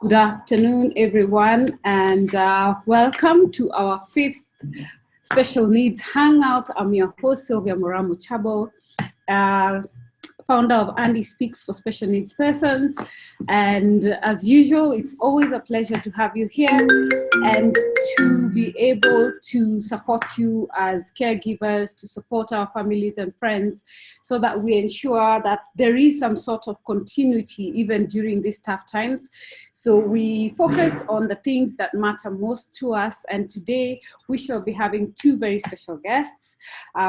Good afternoon, everyone, and welcome to our fifth Special Needs Hangout. I'm your host, Sylvia Moramu Chabo, founder of Andy Speaks for Special Needs Persons. And as usual, it's always a pleasure to have you here and to be able to support you as caregivers, to support our families and friends, so that we ensure that there is some sort of continuity even during these tough times. So we focus on the things that matter most to us. And today we shall be having two very special guests.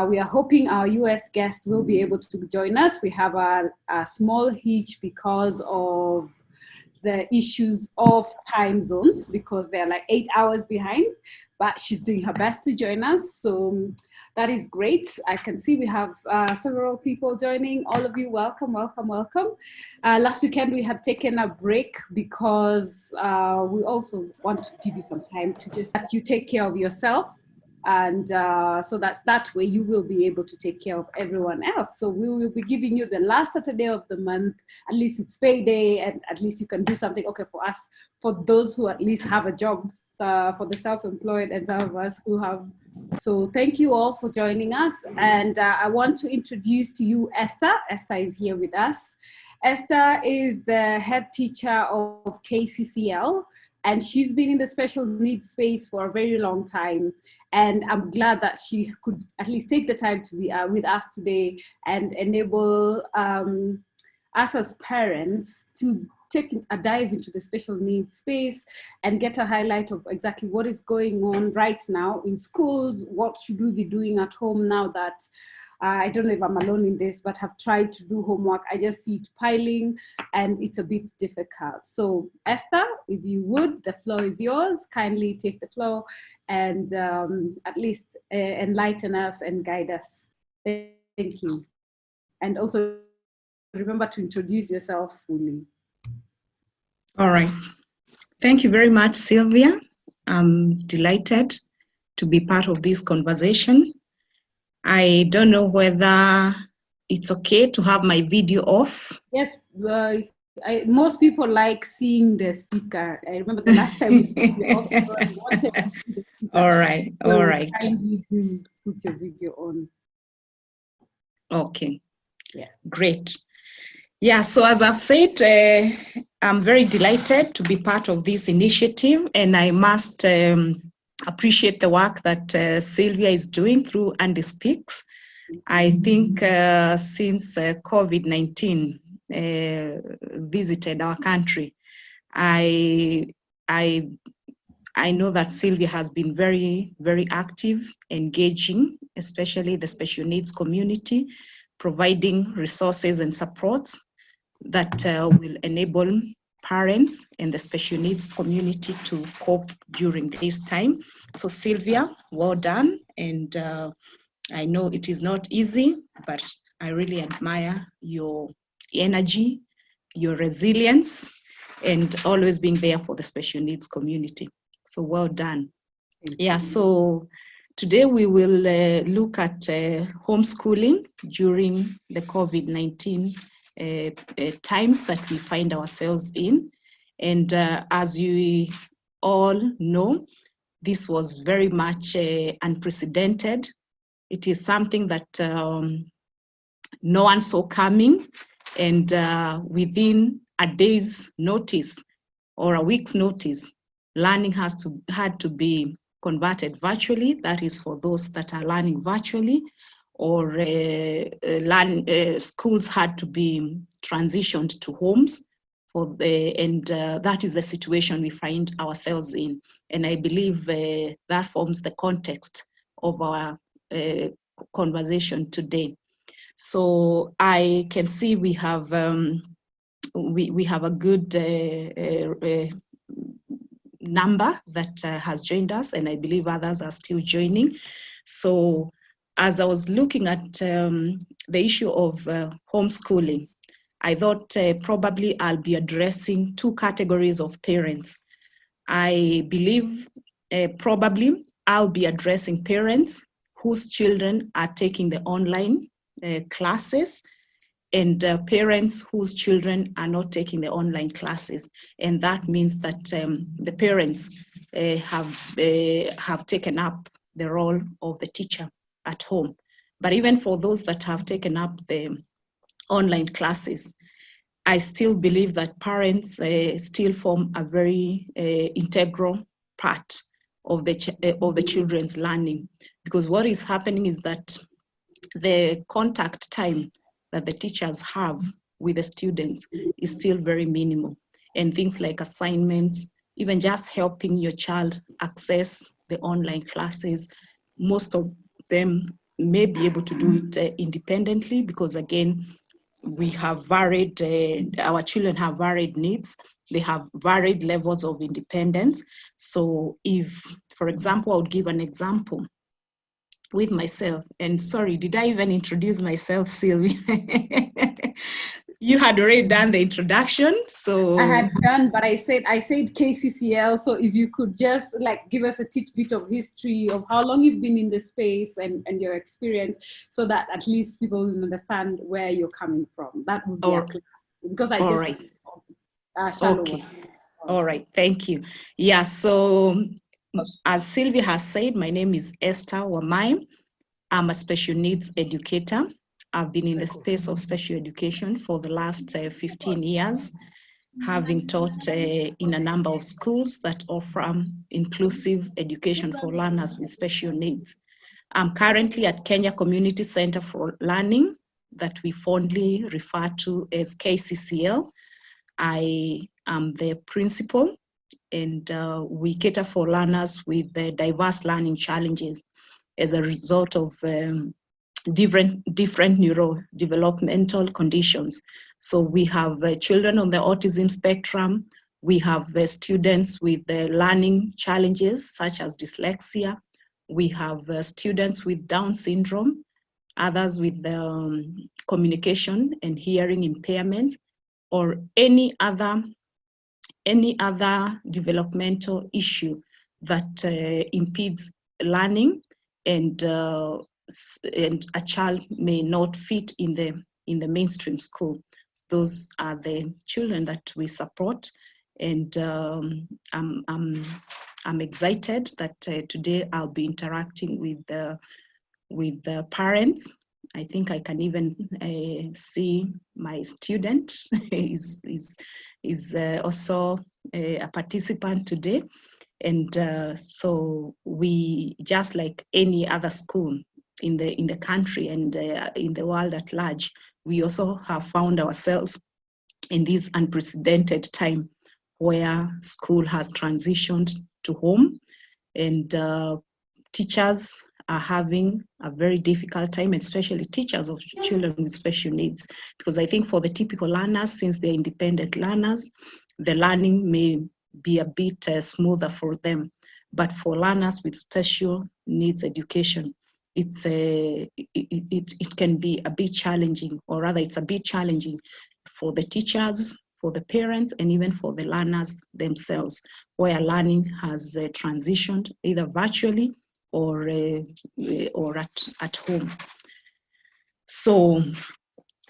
We are hoping our US guest will be able to join us. We have a small hitch because of the issues of time zones, because they're like 8 hours behind, but she's doing her best to join us. So that is great. I can see we have several people joining. All of you, welcome, welcome, welcome. Last weekend we had taken a break because we also want to give you some time to just let you take care of yourself, and so that way you will be able to take care of everyone else. So we will be giving you the last Saturday of the month. At least it's payday, and at least you can do something. Okay, for us, for those who at least have a job, for the self-employed and some of us who have. So thank you all for joining us. And I want to introduce to you Esther. Esther is here with us. Esther is the head teacher of KCCL, and she's been in the special needs space for a very long time. And I'm glad that she could at least take the time to be with us today and enable us as parents to take a dive into the special needs space and get a highlight of exactly what is going on right now in schools. What should we be doing at home now that I don't know if I'm alone in this, but have tried to do homework. I just see it piling and it's a bit difficult. So Esther, if you would, the floor is yours. Kindly take the floor and at least enlighten us and guide us. Thank you. And also remember to introduce yourself fully. All right. Thank you very much, Sylvia. I'm delighted to be part of this conversation. I don't know whether it's okay to have my video off. Yes, most people like seeing the speaker. I remember the last time we did the off, I wanted to see the speaker. All right, so all right. Kindly do put your video on. Okay, yeah, great. Yeah, so as I've said, I'm very delighted to be part of this initiative, and I must appreciate the work that Sylvia is doing through Andy Speaks. I think since COVID-19 visited our country, I know that Sylvia has been very, very active, engaging, especially the special needs community, providing resources and supports that will enable parents and the special needs community to cope during this time. So Sylvia, well done. And I know it is not easy, but I really admire your energy, your resilience, and always being there for the special needs community. So well done. Yeah, so today we will look at homeschooling during the COVID-19 times that we find ourselves in. And as you all know, this was very much unprecedented. It is something that no one saw coming, and within a day's notice or a week's notice, learning had to be converted virtually. That is for those that are learning virtually, or schools had to be transitioned to homes and that is the situation we find ourselves in. And I believe that forms the context of our conversation today. So I can see we have we have a good number that has joined us, and I believe others are still joining. So as I was looking at the issue of homeschooling, I thought probably I'll be addressing two categories of parents. I believe probably I'll be addressing parents whose children are taking the online classes, and parents whose children are not taking the online classes. And that means that the parents have taken up the role of the teacher at home. But even for those that have taken up the online classes, I still believe that parents still form a very integral part of the children's learning, because what is happening is that the contact time that the teachers have with the students is still very minimal, and things like assignments, even just helping your child access the online classes, most of them may be able to do it independently, because again, we have varied, our children have varied needs. They have varied levels of independence. So if, for example, I would give an example with myself, and sorry, did I even introduce myself, Sylvia? You had already done the introduction, so I had done, but I said KCCL. So if you could just like give us a tidbit of history of how long you've been in the space and your experience, so that at least people will understand where you're coming from. That would be a class, because I just right. shallow Okay. one. All right, thank you. Yeah, so as Sylvia has said, my name is Esther Wamai. I'm a special needs educator. I've been in the space of special education for the last 15 years, having taught in a number of schools that offer inclusive education for learners with special needs. I'm currently at Kenya Community Center for Learning, that we fondly refer to as KCCL. I am the principal, and we cater for learners with diverse learning challenges as a result of different neurodevelopmental conditions. So we have children on the autism spectrum. We have students with learning challenges such as dyslexia. We have students with Down syndrome, others with communication and hearing impairments, or any other developmental issue that impedes learning, and a child may not fit in the mainstream school. Those are the children that we support, and I'm excited that today I'll be interacting with the parents. I think I can even see my student is also a participant today. And so we, just like any other school in the country and in the world at large, we also have found ourselves in this unprecedented time where school has transitioned to home, and teachers are having a very difficult time, especially teachers of children with special needs, because I think for the typical learners, since they're independent learners, the learning may be a bit smoother for them. But for learners with special needs education, it can be a bit challenging, or rather it's a bit challenging for the teachers, for the parents, and even for the learners themselves, where learning has transitioned either virtually or at home. So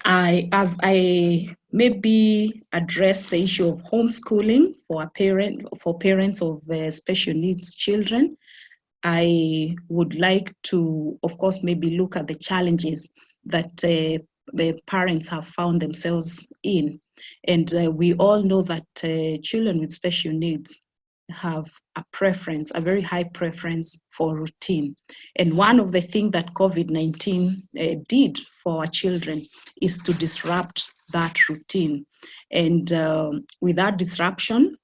as I maybe address the issue of homeschooling for parents of special needs children, I would like to, of course, maybe look at the challenges that the parents have found themselves in. And we all know that children with special needs have a preference, a very high preference for routine. And one of the things that COVID-19 did for our children is to disrupt that routine. And with that disruption,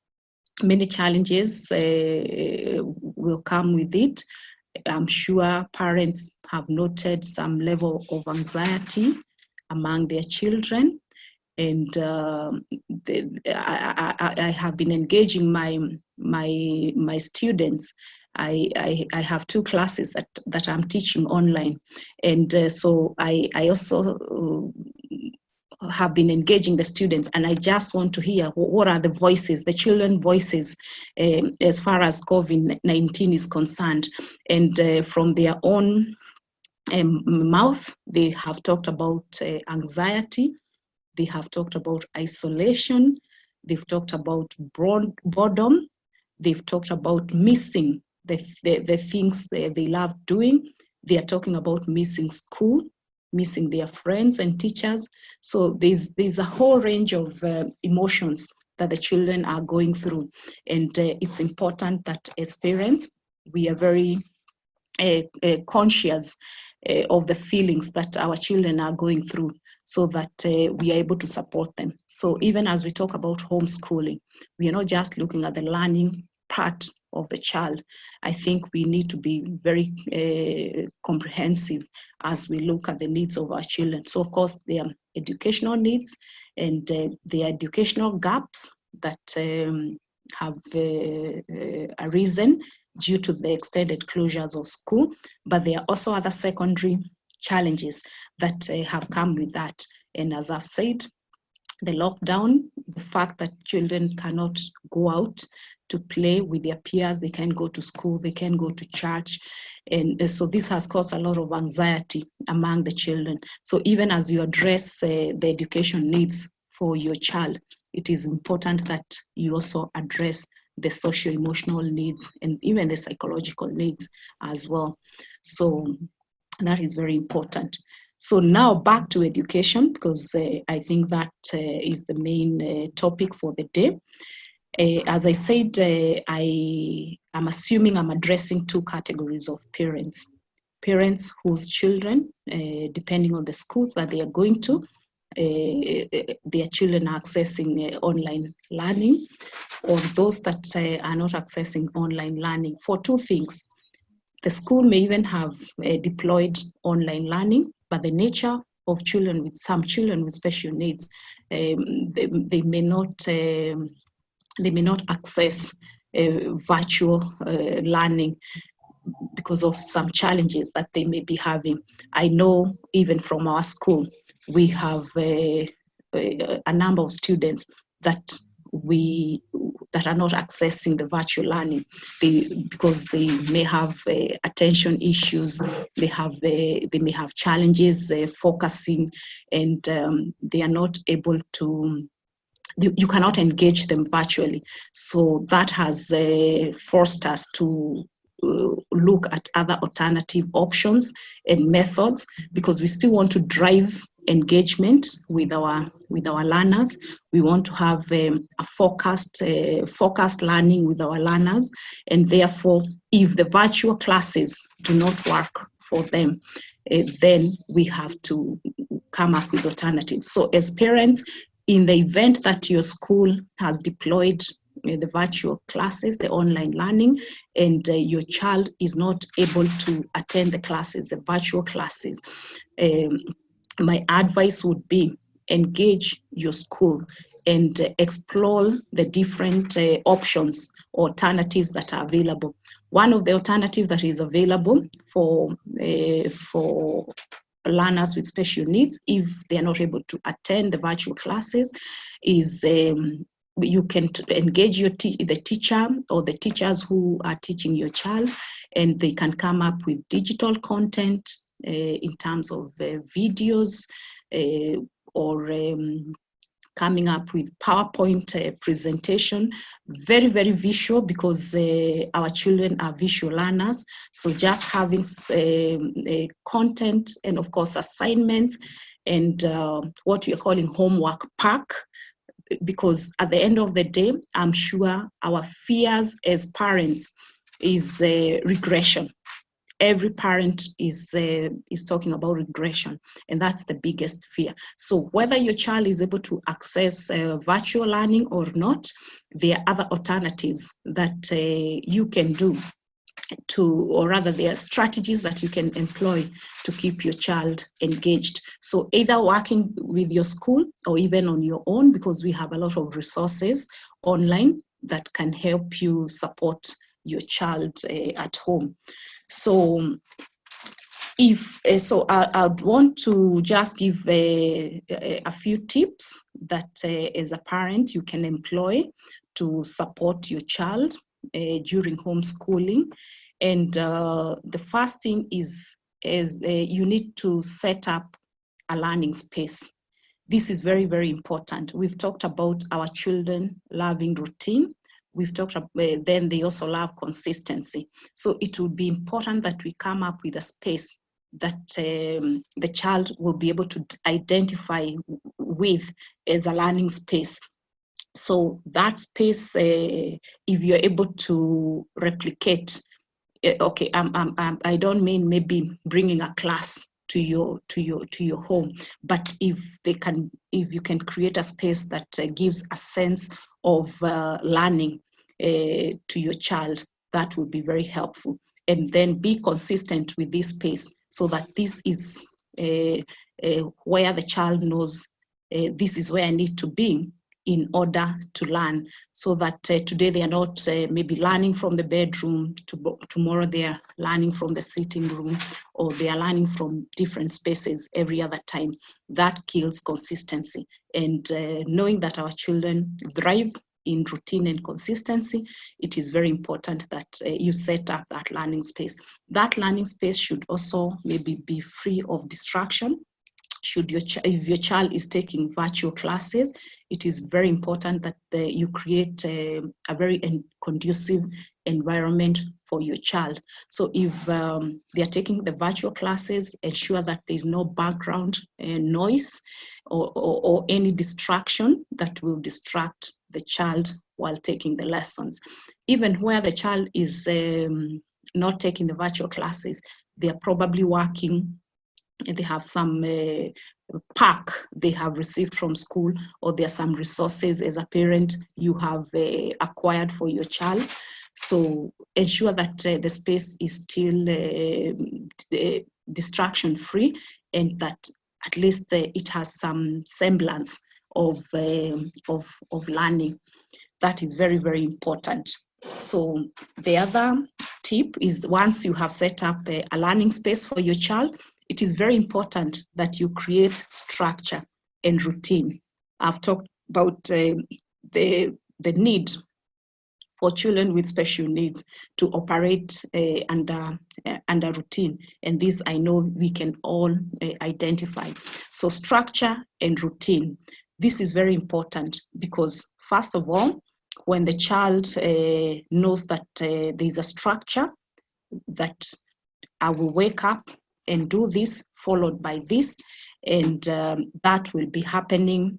many challenges will come with it. I'm sure parents have noted some level of anxiety among their children. And I have been engaging my students. I have 2 classes that I'm teaching online, and so I also have been engaging the students, and I just want to hear what are the voices, the children voices, as far as COVID-19 is concerned, and from their own mouth, they have talked about anxiety. They have talked about isolation. They've talked about boredom. They've talked about missing the things they love doing. They are talking about missing school, missing their friends and teachers. So there's a whole range of emotions that the children are going through. And it's important that as parents, we are very conscious of the feelings that our children are going through, so that we are able to support them. So even as we talk about homeschooling, we are not just looking at the learning part of the child. I think we need to be very comprehensive as we look at the needs of our children. So of course, there are educational needs, and there are educational gaps that have arisen due to the extended closures of school, but there are also other secondary challenges that have come with that. And as I've said, the lockdown, the fact that children cannot go out to play with their peers, they can't go to school, they can't go to church. And so this has caused a lot of anxiety among the children. So even as you address the education needs for your child, it is important that you also address the socio-emotional needs and even the psychological needs as well. So that is very important. So now back to education, because I think that is the main topic for the day. As I said, I'm assuming I'm addressing two categories of parents. Parents whose children, depending on the schools that they are going to, their children are accessing online learning, or those that are not accessing online learning, for two things. The school may even have deployed online learning, but the nature of children with some children with special needs, they may not access virtual learning because of some challenges that they may be having. I know even from our school, we have a number of students that are not accessing the virtual learning because they may have attention issues, they may have challenges focusing, and they are not able to, you cannot engage them virtually. So that has forced us to look at other alternative options and methods, because we still want to drive engagement with our learners. We want to have a focused learning with our learners, and therefore, if the virtual classes do not work for them, then we have to come up with alternatives. So as parents, in the event that your school has deployed the virtual classes, the online learning, and your child is not able to attend the classes, the virtual classes, my advice would be engage your school and explore the different options or alternatives that are available. One of the alternatives that is available for learners with special needs, if they are not able to attend the virtual classes, is you can engage the teacher or the teachers who are teaching your child, and they can come up with digital content in terms of videos or coming up with PowerPoint presentation, very, very visual, because our children are visual learners. So just having content and of course assignments and what we're calling homework pack, because at the end of the day, I'm sure our fears as parents is regression. Every parent is talking about regression, and that's the biggest fear. So whether your child is able to access virtual learning or not, there are other alternatives that you can do or rather there are strategies that you can employ to keep your child engaged. So either working with your school or even on your own, because we have a lot of resources online that can help you support your child at home. So I'd want to just give a few tips that as a parent you can employ to support your child during homeschooling. And the first thing is you need to set up a learning space. This is very, very important. We've talked about our children loving routine. We've talked about, then they also love consistency. So it would be important that we come up with a space that the child will be able to identify with as a learning space. So that space, if you're able to replicate, okay, I don't mean maybe bringing a class to your home, but if you can create a space that gives a sense of learning to your child, that would be very helpful. And then be consistent with this space so that this is where the child knows this is where I need to be in order to learn, so that today they are not maybe learning from the bedroom, tomorrow they are learning from the sitting room, or they are learning from different spaces every other time. That kills consistency. And knowing that our children thrive in routine and consistency, it is very important that you set up that learning space. That learning space should also maybe be free of distraction. If your child is taking virtual classes, it is very important that you create a very conducive environment for your child. So if they are taking the virtual classes, ensure that there's no background noise or any distraction that will distract the child while taking the lessons. Even where the child is not taking the virtual classes, they are probably working. They have some pack they have received from school, or there are some resources as a parent you have acquired for your child. So ensure that the space is still distraction free, and that at least it has some semblance of learning. That is very, very important. So the other tip is, once you have set up a learning space for your child, it is very important that you create structure and routine. I've talked about the need for children with special needs to operate under routine. And this I know we can all identify. So structure and routine. This is very important because, first of all, when the child knows that there's a structure, that I will wake up and do this, followed by this, and that will be happening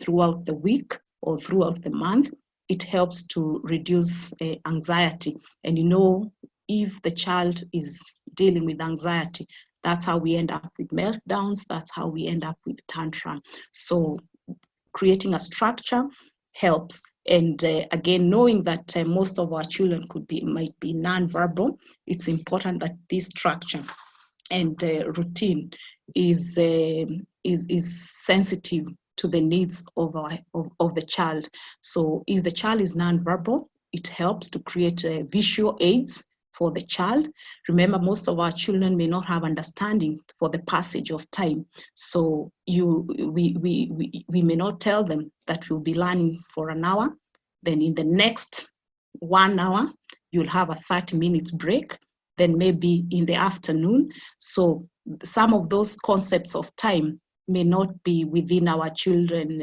throughout the week or throughout the month. It helps to reduce anxiety. And you know, if the child is dealing with anxiety, that's how we end up with meltdowns, that's how we end up with tantrum. So creating a structure helps. And again, knowing that most of our children might be non-verbal, it's important that this structure and routine is sensitive to the needs of the child. So if the child is non-verbal, it helps to create visual aids for the child. Remember, most of our children may not have understanding for the passage of time. So we may not tell them that we'll be learning for an hour, then in the next 1 hour, you'll have a 30 minutes break, then maybe in the afternoon. So some of those concepts of time may not be within our children,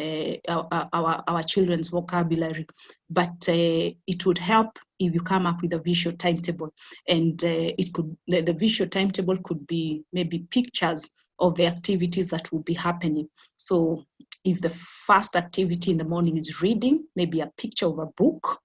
our children's vocabulary, but it would help if you come up with a visual timetable. And the visual timetable could be maybe pictures of the activities that will be happening. So if the first activity in the morning is reading, maybe a picture of a book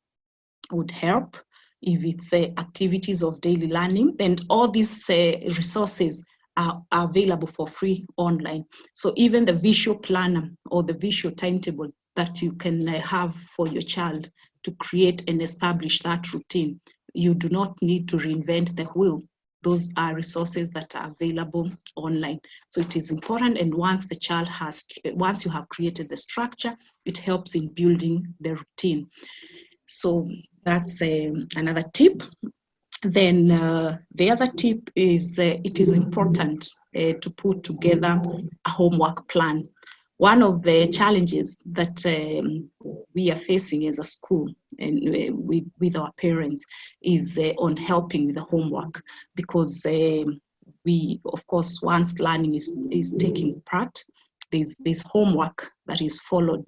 would help. If it's activities of daily learning, and all these resources are available for free online. So even the visual planner or the visual timetable that you can have for your child to create and establish that routine, you do not need to reinvent the wheel. Those are resources that are available online. So it is important, and once you have created the structure, it helps in building the routine. So that's another tip. Then the other tip is it is important to put together a homework plan. One of the challenges that we are facing as a school and with our parents is on helping with the homework, because we, of course, once learning is taking part, there's homework that is followed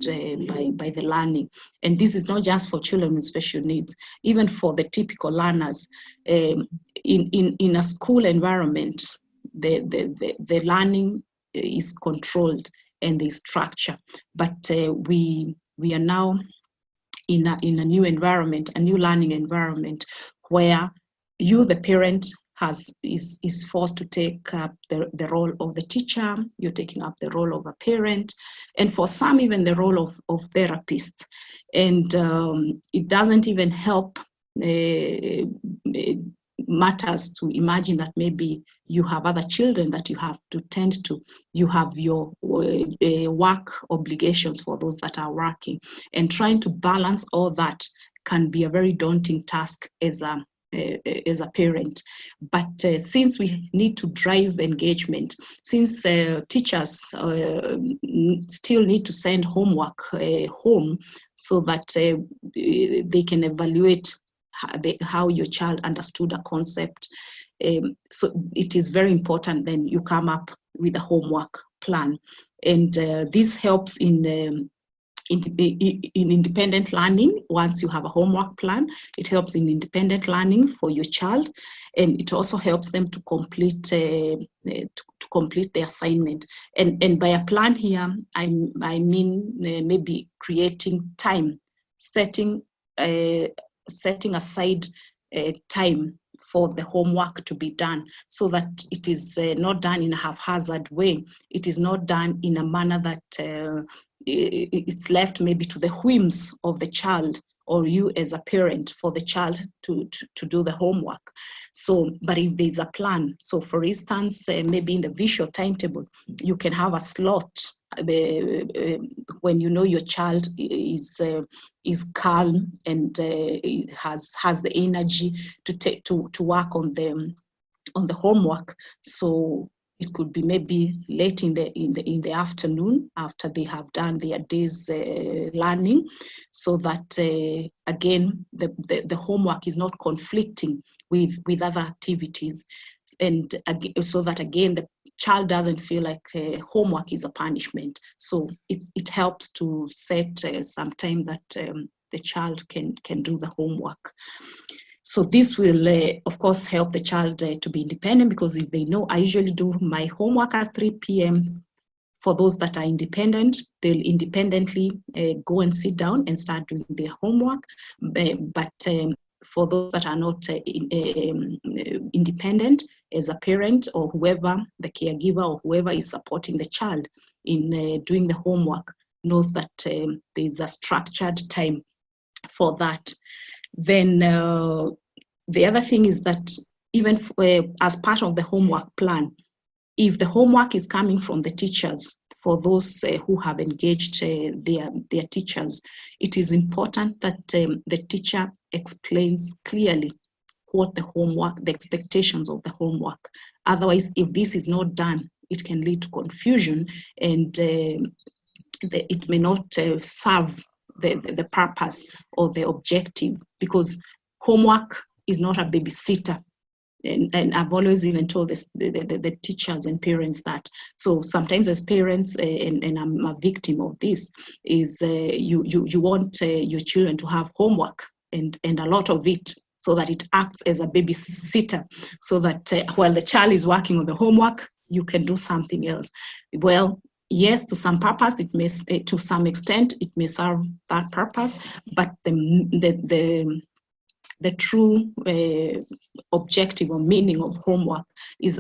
by the learning. And this is not just for children with special needs, even for the typical learners. In a school environment, the learning is controlled and there's structure. But we are now in a new environment, a new learning environment, where you, the parent, is forced to take up the role of the teacher. You're taking up the role of a parent, and for some even the role of therapist. And it doesn't even help matters to imagine that maybe you have other children that you have to tend to. You have your work obligations for those that are working, and trying to balance all that can be a very daunting task as a parent. But since we need to drive engagement, since teachers still need to send homework home so that they can evaluate how your child understood a concept, so it is very important then you come up with a homework plan. And this helps in independent learning. Once you have a homework plan, it helps in independent learning for your child, and it also helps them to complete the assignment. And by a plan here, I mean maybe creating time, setting aside time for the homework to be done, so that it is not done in a haphazard way. It is not done in a manner that it's left maybe to the whims of the child or you as a parent for the child to do the homework. So, but if there's a plan, so for instance, maybe in the visual timetable, you can have a slot when you know your child is calm and has the energy to work on the homework. So it could be maybe late in the afternoon after they have done their day's learning, so that again the homework is not conflicting with other activities, and so that again the child doesn't feel like homework is a punishment. So it helps to set some time that the child can do the homework. So this will, of course, help the child to be independent, because if they know I usually do my homework at 3 p.m., for those that are independent, they'll independently go and sit down and start doing their homework. But for those that are not independent, as a parent or whoever, the caregiver or whoever is supporting the child in doing the homework, knows that there's a structured time for that. Then the other thing is that even as part of the homework plan, if the homework is coming from the teachers, for those who have engaged their teachers, it is important that the teacher explains clearly what the homework, the expectations of the homework. Otherwise, if this is not done, it can lead to confusion, and it may not serve the purpose or the objective, because homework is not a babysitter. And I've always even told the teachers and parents that. So sometimes as parents, and I'm a victim of this, is you want your children to have homework and a lot of it, so that it acts as a babysitter, so that while the child is working on the homework, you can do something else. Well, yes, to some purpose, it may, to some extent, it may serve that purpose, but the true objective or meaning of homework is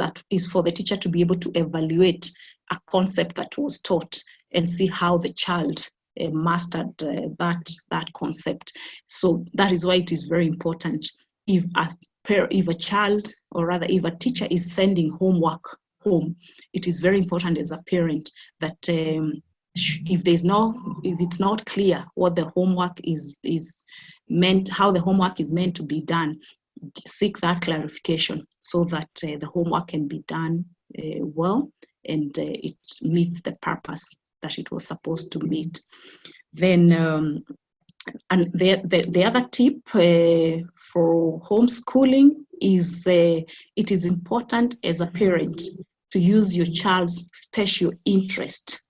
for the teacher to be able to evaluate a concept that was taught and see how the child mastered that concept. So that is why it is very important, if a child, or rather if a teacher is sending homework home, it is very important as a parent that if it's not clear what the homework is meant, how the homework is meant to be done, seek that clarification, so that the homework can be done well, and it meets the purpose that it was supposed to meet. Then and the other tip for homeschooling is it is important as a parent to use your child's special interest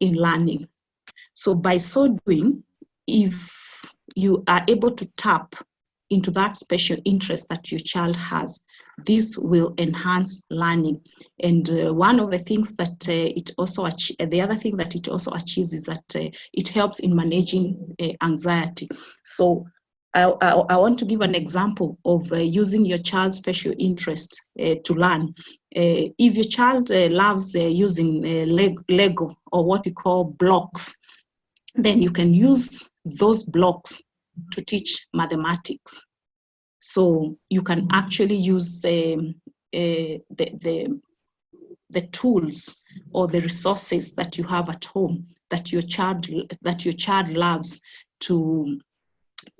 in learning. So by so doing, if you are able to tap into that special interest that your child has, this will enhance learning. And one of the things that it also the other thing that it also achieves is that it helps in managing anxiety. So I want to give an example of using your child's special interest to learn. If your child loves using Lego, or what we call blocks, then you can use those blocks to teach mathematics. So you can actually use the tools or the resources that you have at home that your child loves to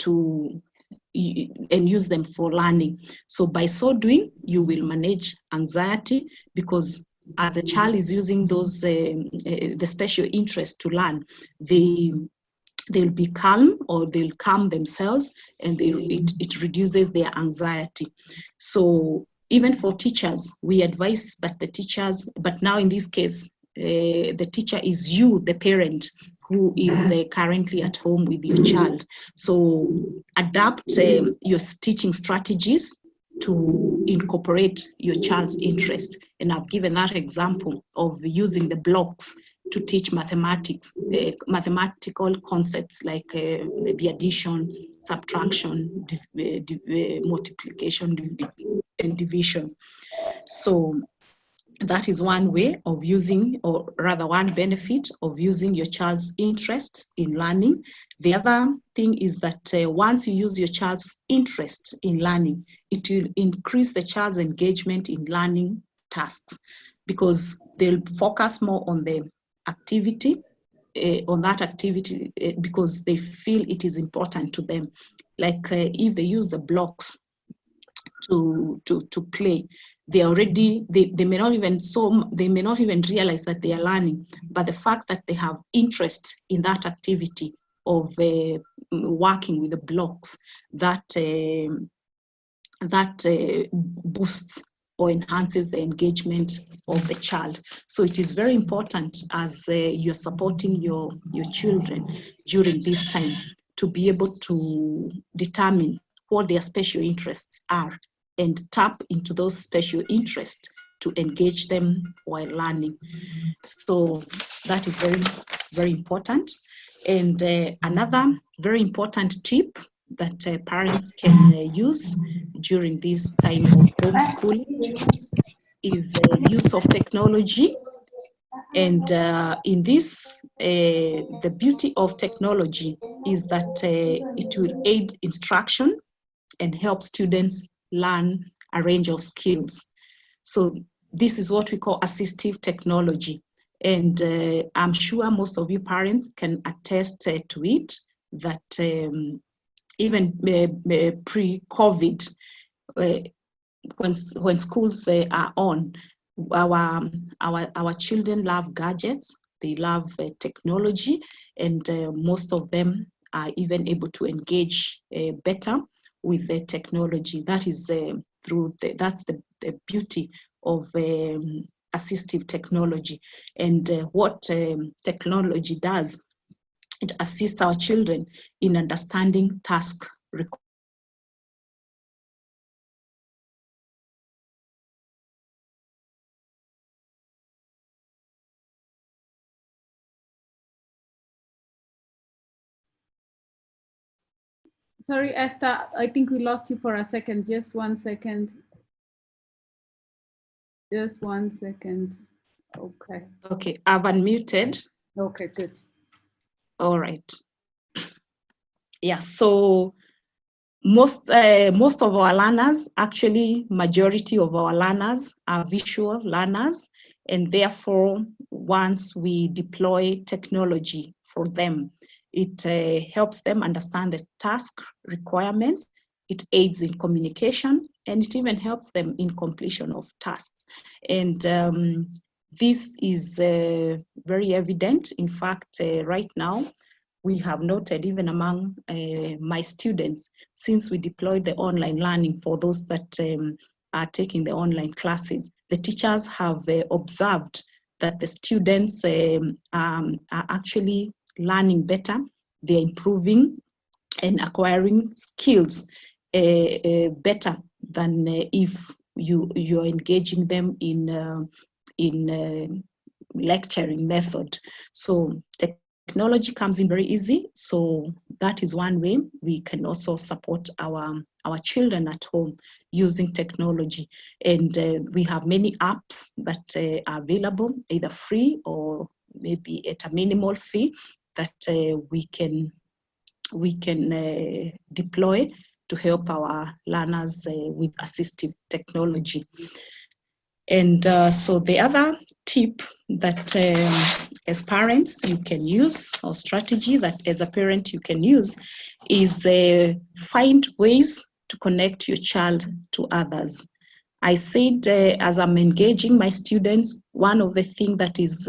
and use them for learning. So by so doing, you will manage anxiety, because as the child is using those the special interest to learn, they'll be calm, or they'll calm themselves, and it reduces their anxiety. So even for teachers, we advise that the teachers, but now in this case, the teacher is you, the parent, who is currently at home with your child. So adapt your teaching strategies to incorporate your child's interest. And I've given that example of using the blocks to teach mathematics, mathematical concepts like maybe addition, subtraction, multiplication, and division. So that is one way of using, or rather one benefit of using your child's interest in learning. The other thing is that once you use your child's interest in learning, it will increase the child's engagement in learning tasks, because they'll focus more on the activity, because they feel it is important to them. Like if they use the blocks to play, they may not even realize that they are learning, but the fact that they have interest in that activity of working with the blocks, that boosts or enhances the engagement of the child. So it is very important, as you're supporting your children during this time, to be able to determine what their special interests are and tap into those special interests to engage them while learning. So that is very, very important. And another very important tip that parents can use during this time of homeschooling is the use of technology. And in this, the beauty of technology is that it will aid instruction and help students learn a range of skills. So this is what we call assistive technology. And I'm sure most of you parents can attest to it, that even pre-COVID, when schools are on, our children love gadgets, they love technology, and most of them are even able to engage better with the technology. That is that's the beauty of assistive technology. And what technology does, it assists our children in understanding task requirements. Sorry, Esther, I think we lost you for a second. Just 1 second. Just 1 second. Okay. Okay, I've unmuted. Okay, good. All right. Yeah, so most of our learners, actually majority of our learners, are visual learners, and therefore once we deploy technology for them, it helps them understand the task requirements, it aids in communication, and it even helps them in completion of tasks. And this is very evident. In fact, right now, we have noted even among my students, since we deployed the online learning for those that are taking the online classes, the teachers have observed that the students are actually learning better, they're improving and acquiring skills better than if you're engaging them in lecturing method. So technology comes in very easy. So that is one way we can also support our children at home using technology. And we have many apps that are available, either free or maybe at a minimal fee, that we can deploy to help our learners with assistive technology. And so the other tip that as parents you can use, or strategy that as a parent you can use, is find ways to connect your child to others. I said as I'm engaging my students, one of the things that is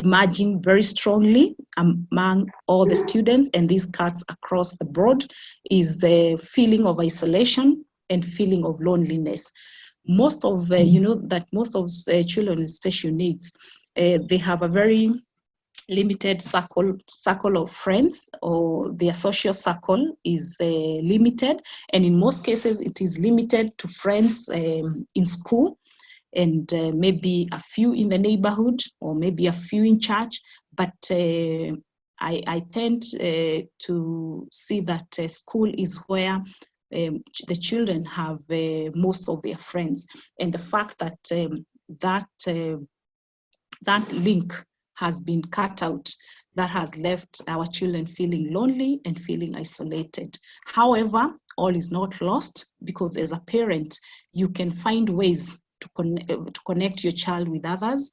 emerging very strongly among all the students, and this cuts across the board, is the feeling of isolation and feeling of loneliness. Most of most of children with special needs, they have a very limited circle of friends, or their social circle is limited, and in most cases it is limited to friends in school, and maybe a few in the neighborhood, or maybe a few in church. But I tend to see that school is where the children have most of their friends, and the fact that that link has been cut out, that has left our children feeling lonely and feeling isolated. However, all is not lost, because as a parent, you can find ways to connect your child with others.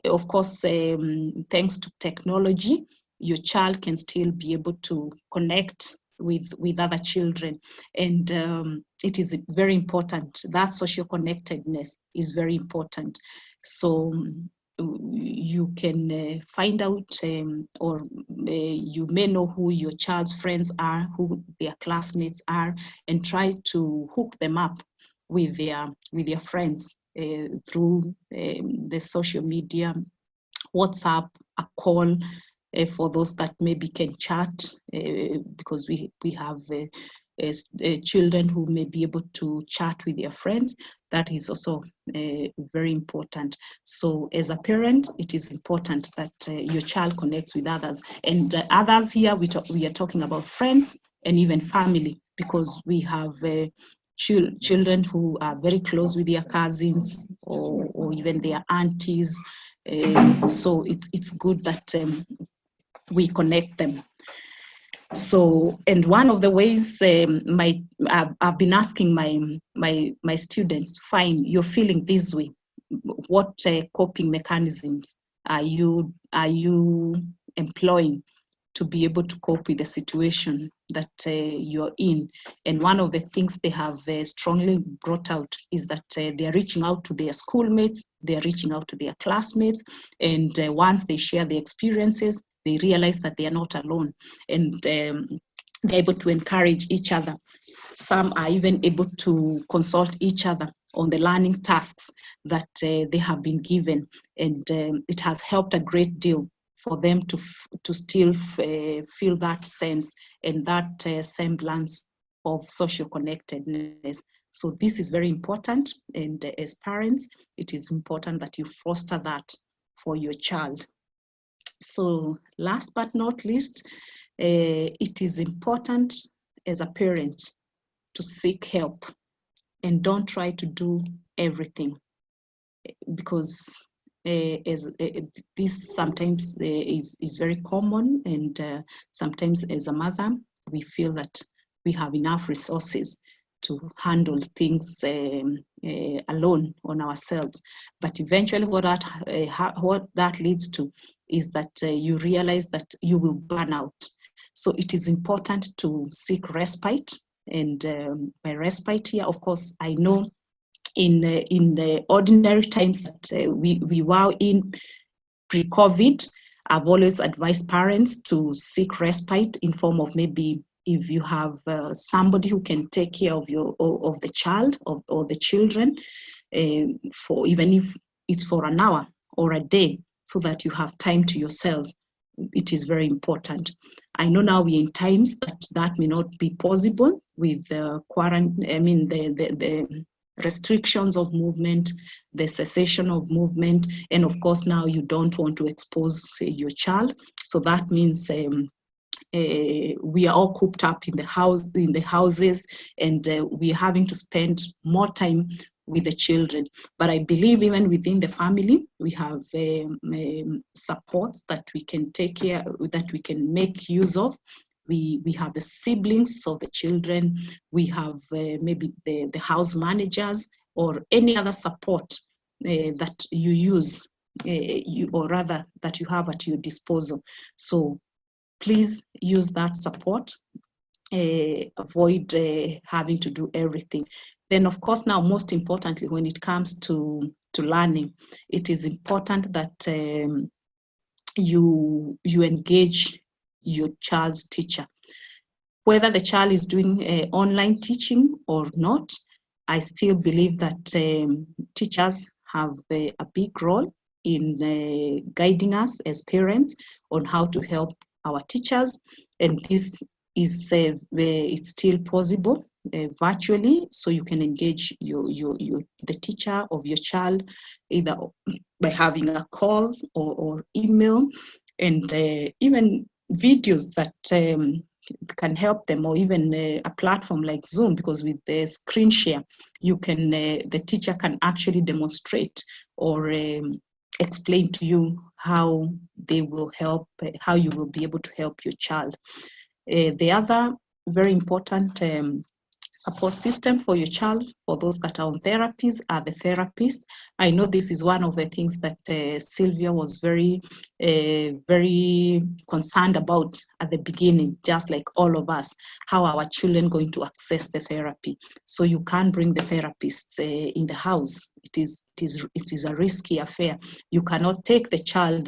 Of course, thanks to technology, your child can still be able to connect with other children. And it is very important. That social connectedness is very important. So you can find out, or you may know who your child's friends are, who their classmates are, and try to hook them up with their friends through the social media, WhatsApp, a call, for those that maybe can chat, because we have children who may be able to chat with their friends. That is also very important. So as a parent, it is important that your child connects with others. And others here, we are talking about friends and even family, because we have children who are very close with their cousins, or even their aunties. So it's good that we connect them. So, and one of the ways I've been asking my students, fine, you're feeling this way. What coping mechanisms are you employing to be able to cope with the situation that you're in? And one of the things they have strongly brought out is that they are reaching out to their schoolmates, they are reaching out to their classmates, and once they share their experiences, they realize that they are not alone, and they're able to encourage each other. Some are even able to consult each other on the learning tasks that they have been given, and it has helped a great deal for them to still feel that sense and that semblance of social connectedness. So this is very important, and as parents, it is important that you foster that for your child. So last but not least, it is important as a parent to seek help, and don't try to do everything, because this sometimes is very common, and sometimes as a mother, we feel that we have enough resources to handle things alone on ourselves. But eventually what that leads to is that you realize that you will burn out. So it is important to seek respite. And by respite here, of course, I know in the ordinary times that we were in pre-COVID, I've always advised parents to seek respite in form of, maybe if you have somebody who can take care of the child or the children, for even if it's for an hour or a day so that you have time to yourself. It is very important. I know now we're in times that may not be possible with the the restrictions of movement, the cessation of movement, and of course now you don't want to expose your child. So that means we are all cooped up in the houses, and we're having to spend more time with the children. But I believe even within the family, we have supports that we can take care, that we can make use of. We have the siblings of the children. We have maybe the house managers or any other support that you use, or rather that you have at your disposal. So please use that support. Avoid having to do everything. Then, of course, now most importantly, when it comes to learning, it is important that you engage your child's teacher. Whether the child is doing online teaching or not, I still believe that teachers have a big role in guiding us as parents on how to help our teachers, and this is it's still possible virtually, so you can engage the teacher of your child either by having a call or email, and even videos that can help them, or even a platform like Zoom, because with the screen share, you can the teacher can actually demonstrate or explain to you how they will help, how you will be able to help your child. The other very important support system for your child, for those that are on therapies, are the therapists. I know this is one of the things that Sylvia was very concerned about at the beginning, just like all of us. How are our children going to access the therapy? So you can't bring the therapists in the house. It is a risky affair. You cannot take the child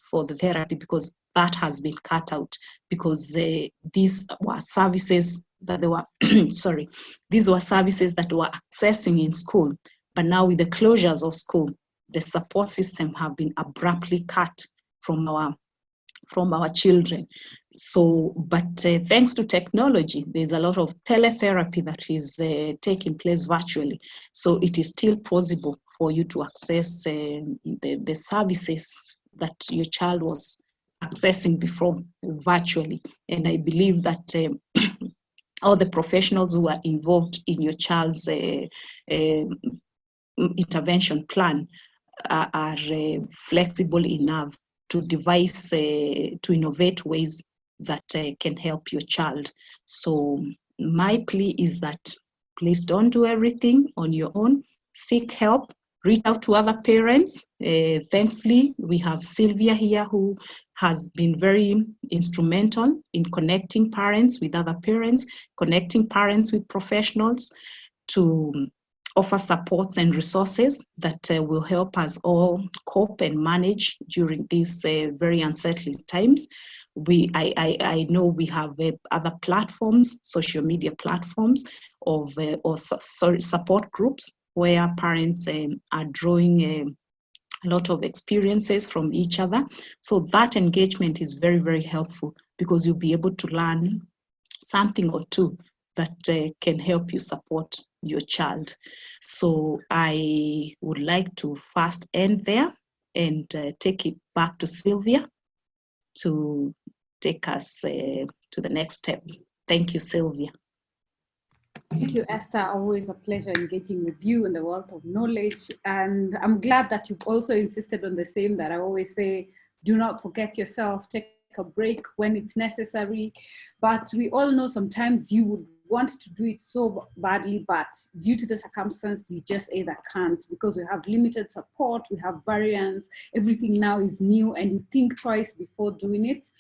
for the therapy, because that has been cut out, because these were services that they were sorry, these were services that were accessing in school. But now with the closures of school, the support system have been abruptly cut from our children. So, but thanks to technology, there's a lot of teletherapy that is taking place virtually. So it is still possible for you to access the services that your child was accessing before virtually. And I believe that all the professionals who are involved in your child's intervention plan are flexible enough to devise, to innovate ways that can help your child. So my plea is that please don't do everything on your own. Seek help. Reach out to other parents. Thankfully, we have Sylvia here, who has been very instrumental in connecting parents with other parents, connecting parents with professionals to offer supports and resources that will help us all cope and manage during these very unsettling times. I know we have other platforms, social media platforms or support groups where parents are drawing a lot of experiences from each other. So that engagement is very, very helpful, because you'll be able to learn something or two that can help you support your child. So I would like to first end there and take it back to Sylvia to take us to the next step. Thank you, Sylvia. Thank you, Esther. Always a pleasure engaging with you in the wealth of knowledge. And I'm glad that you've also insisted on the same that I always say, do not forget yourself, take a break when it's necessary. But we all know sometimes you would want to do it so badly, but due to the circumstance, you just either can't, because we have limited support, we have variants, everything now is new, and you think twice before doing it.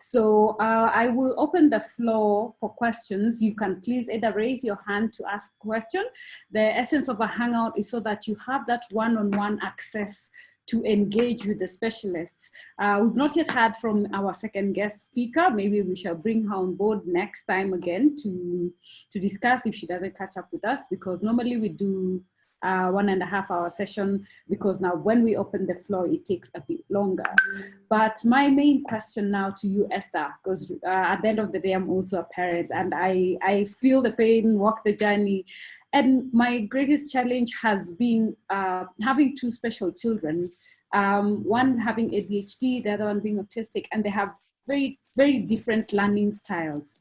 So I will open the floor for questions. You can please either raise your hand to ask a question. The essence of a hangout is so that you have that one-on-one access to engage with the specialists. We've not yet heard from our second guest speaker. Maybe we shall bring her on board next time again to discuss if she doesn't catch up with us, because normally we do 1.5 hour session, because now when we open the floor, it takes a bit longer. But my main question now to you, Esther, because at the end of the day, I'm also a parent, and I feel the pain, walk the journey. And my greatest challenge has been having 2 special children, one having ADHD, the other one being autistic, and they have very, very different learning styles.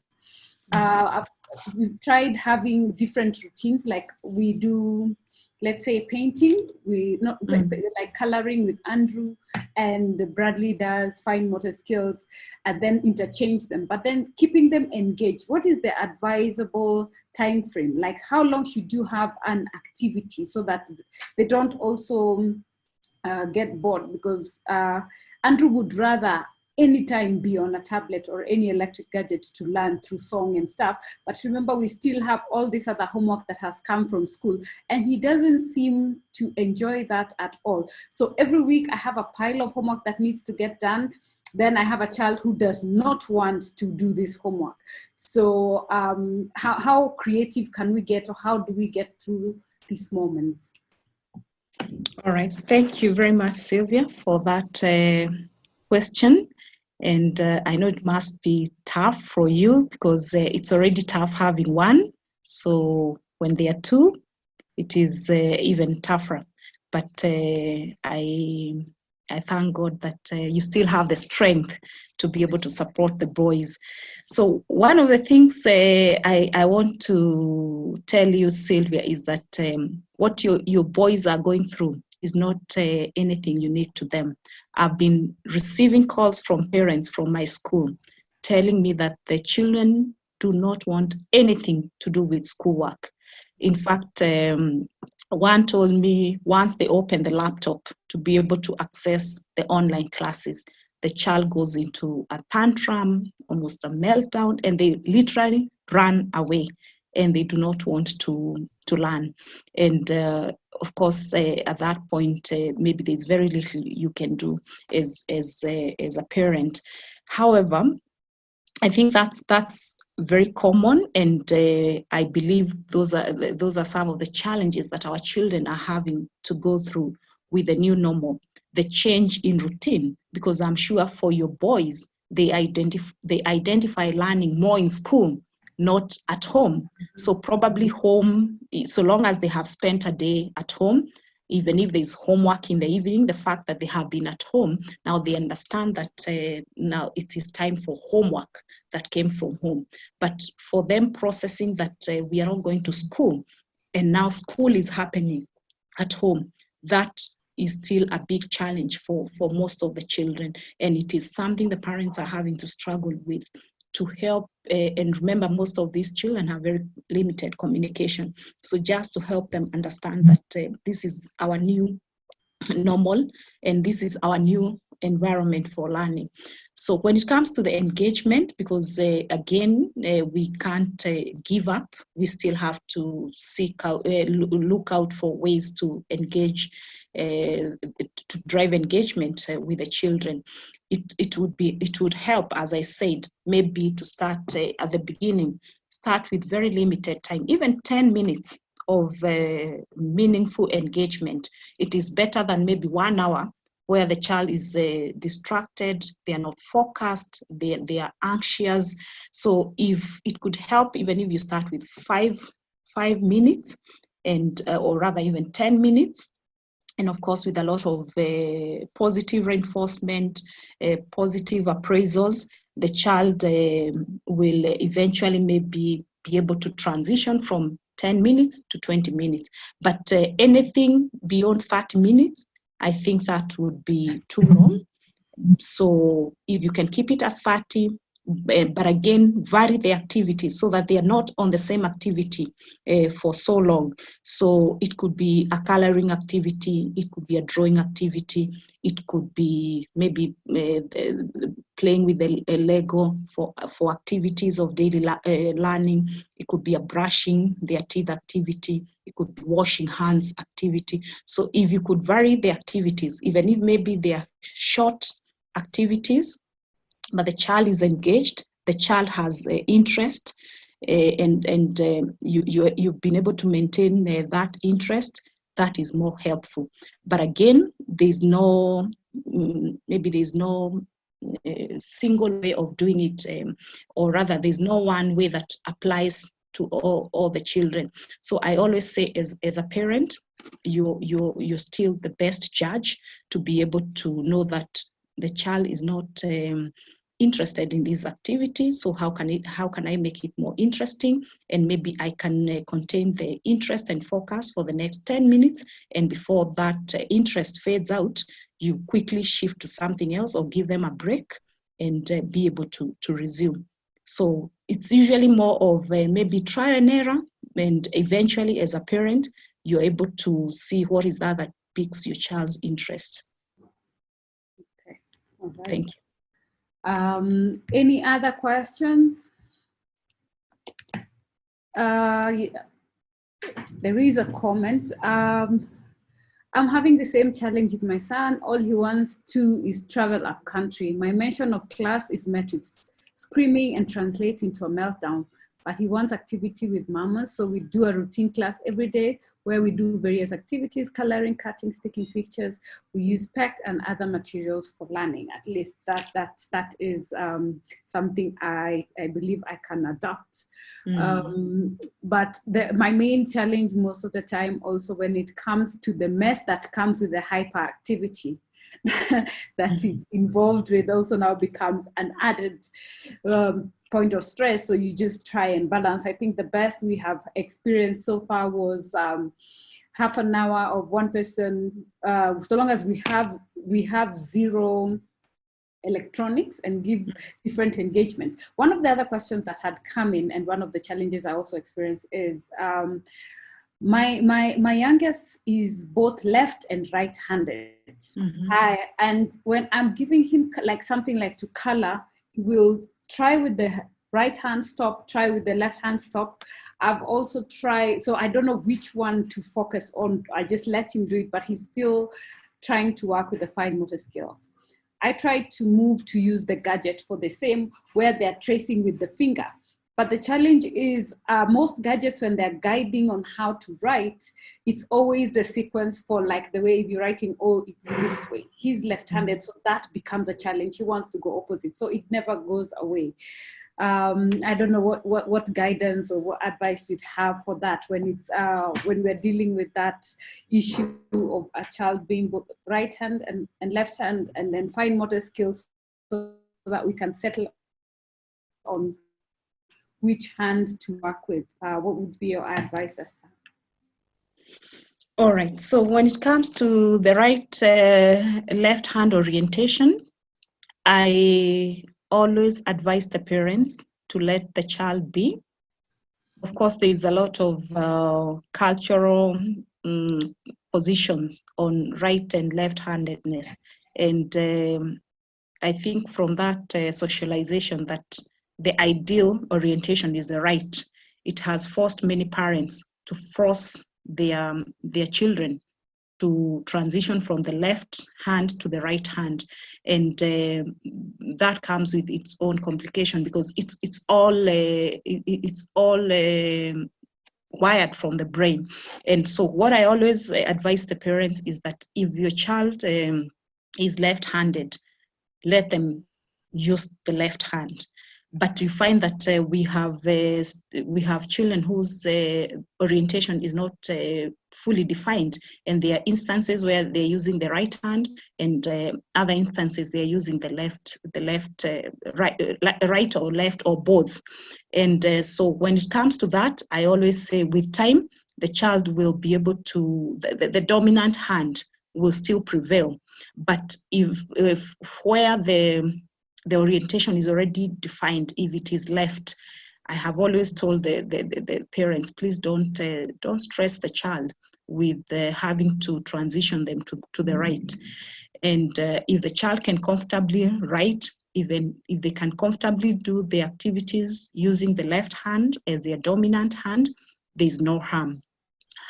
We've tried having different routines, like we do, let's say, painting, like coloring with Andrew, and Bradley does fine motor skills, and then interchange them, but then keeping them engaged. What is the advisable time frame? Like, how long should you have an activity so that they don't also get bored? Because Andrew would rather anytime be on a tablet or any electric gadget to learn through song and stuff. But remember, we still have all this other homework that has come from school, and he doesn't seem to enjoy that at all. So every week I have a pile of homework that needs to get done. Then I have a child who does not want to do this homework. So how creative can we get, or how do we get through these moments? All right, thank you very much, Sylvia, for that question. And I know it must be tough for you, because it's already tough having one. So when they are 2, it is even tougher. But I thank God that you still have the strength to be able to support the boys. So one of the things I want to tell you, Sylvia, is that what your boys are going through is not anything unique to them. I've been receiving calls from parents from my school telling me that the children do not want anything to do with schoolwork. In fact, one told me once they open the laptop to be able to access the online classes, the child goes into a tantrum, almost a meltdown, and they literally run away, and they do not want to learn. And of course, at that point, maybe there's very little you can do as a parent. However, I think that's very common, and I believe those are some of the challenges that our children are having to go through with the new normal, the change in routine. Because I'm sure for your boys, they identify learning more in school, not at home. So probably home, so long as they have spent a day at home, even if there's homework in the evening, the fact that they have been at home, now they understand that now it is time for homework that came from home. But for them processing that we are all going to school, and now school is happening at home, that is still a big challenge for most of the children. And it is something the parents are having to struggle with to help. And remember, most of these children have very limited communication. So just to help them understand that this is our new normal, and this is our new environment for learning. So when it comes to the engagement, because again, we can't give up, we still have to seek out, look out for ways to engage, to drive engagement with the children. It would help, as I said, maybe to start at the beginning, start with very limited time, even 10 minutes of meaningful engagement. It is better than maybe 1 hour where the child is distracted, they are not focused, they are anxious. So if it could help, even if you start with five minutes, and or rather even 10 minutes, and of course with a lot of positive reinforcement, positive appraisals, the child will eventually maybe be able to transition from 10 minutes to 20 minutes. But anything beyond 30 minutes, I think that would be too long. So if you can keep it at 30, but again, vary the activities so that they are not on the same activity for so long. So it could be a coloring activity, it could be a drawing activity, it could be maybe playing with the Lego for activities of daily learning. It could be a brushing their teeth activity. It could be washing hands activity. So if you could vary the activities, even if maybe they are short activities, but the child is engaged, the child has interest, and you've been able to maintain that interest, that is more helpful. But again, there's no, maybe there's no single way of doing it, or rather there's no one way that applies to all the children. So I always say, as a parent, you're still the best judge to be able to know that the child is not interested in these activities. So how can I make it more interesting? And maybe I can contain the interest and focus for the next 10 minutes. And before that interest fades out, you quickly shift to something else or give them a break and be able to resume. So it's usually more of maybe try and error, and eventually as a parent, you're able to see what is that piques your child's interest. Okay. All right. Thank you. Any other questions? Yeah. There is a comment. I'm having the same challenge with my son. All he wants to is travel up country. My mention of class is met with screaming and translates into a meltdown. But he wants activity with mama, so we do a routine class every day where we do various activities, coloring, cutting, sticking pictures. We use PEC and other materials for learning. At least that is something I believe I can adopt. But my main challenge most of the time also when it comes to the mess that comes with the hyperactivity that is involved with also now becomes an added point of stress. So you just try and balance. I think the best we have experienced so far was half an hour of one person, so long as we have zero electronics and give different engagements. One of the other questions that had come in, and one of the challenges I also experienced is, my youngest is both left and right-handed. And when I'm giving him like something like to color, he will try with the right hand stop, try with the left hand stop. I've also tried, so I don't know which one to focus on. I just let him do it, but he's still trying to work with the fine motor skills. I tried to move to use the gadget for the same, where they're tracing with the finger. But the challenge is most gadgets, when they're guiding on how to write, it's always the sequence for like the way if you're writing, oh, it's this way. He's left-handed, so that becomes a challenge. He wants to go opposite, so it never goes away. I don't know what guidance or what advice you'd have for that when it's when we're dealing with that issue of a child being both right hand and left hand, and then fine motor skills, so that we can settle on which hand to work with. What would be your advice, Esther? All right, so when it comes to the right left hand orientation, I always advise the parents to let the child be. Of course, there's a lot of cultural positions on right and left-handedness. And I think from that socialization that the ideal orientation is the right, it has forced many parents to force their children to transition from the left hand to the right hand, and that comes with its own complication, because it's all wired from the brain. And so what I always advise the parents is that if your child is left-handed, let them use the left hand. But you find that we have children whose orientation is not fully defined, and there are instances where they're using the right hand, and other instances they're using the right or left or both. And so when it comes to that, I always say with time, the child will be able to, the dominant hand will still prevail. But if where the orientation is already defined, if it is left, I have always told the parents, please don't stress the child with having to transition them to the right. And if the child can comfortably write, even if they can comfortably do the activities using the left hand as their dominant hand, there's no harm.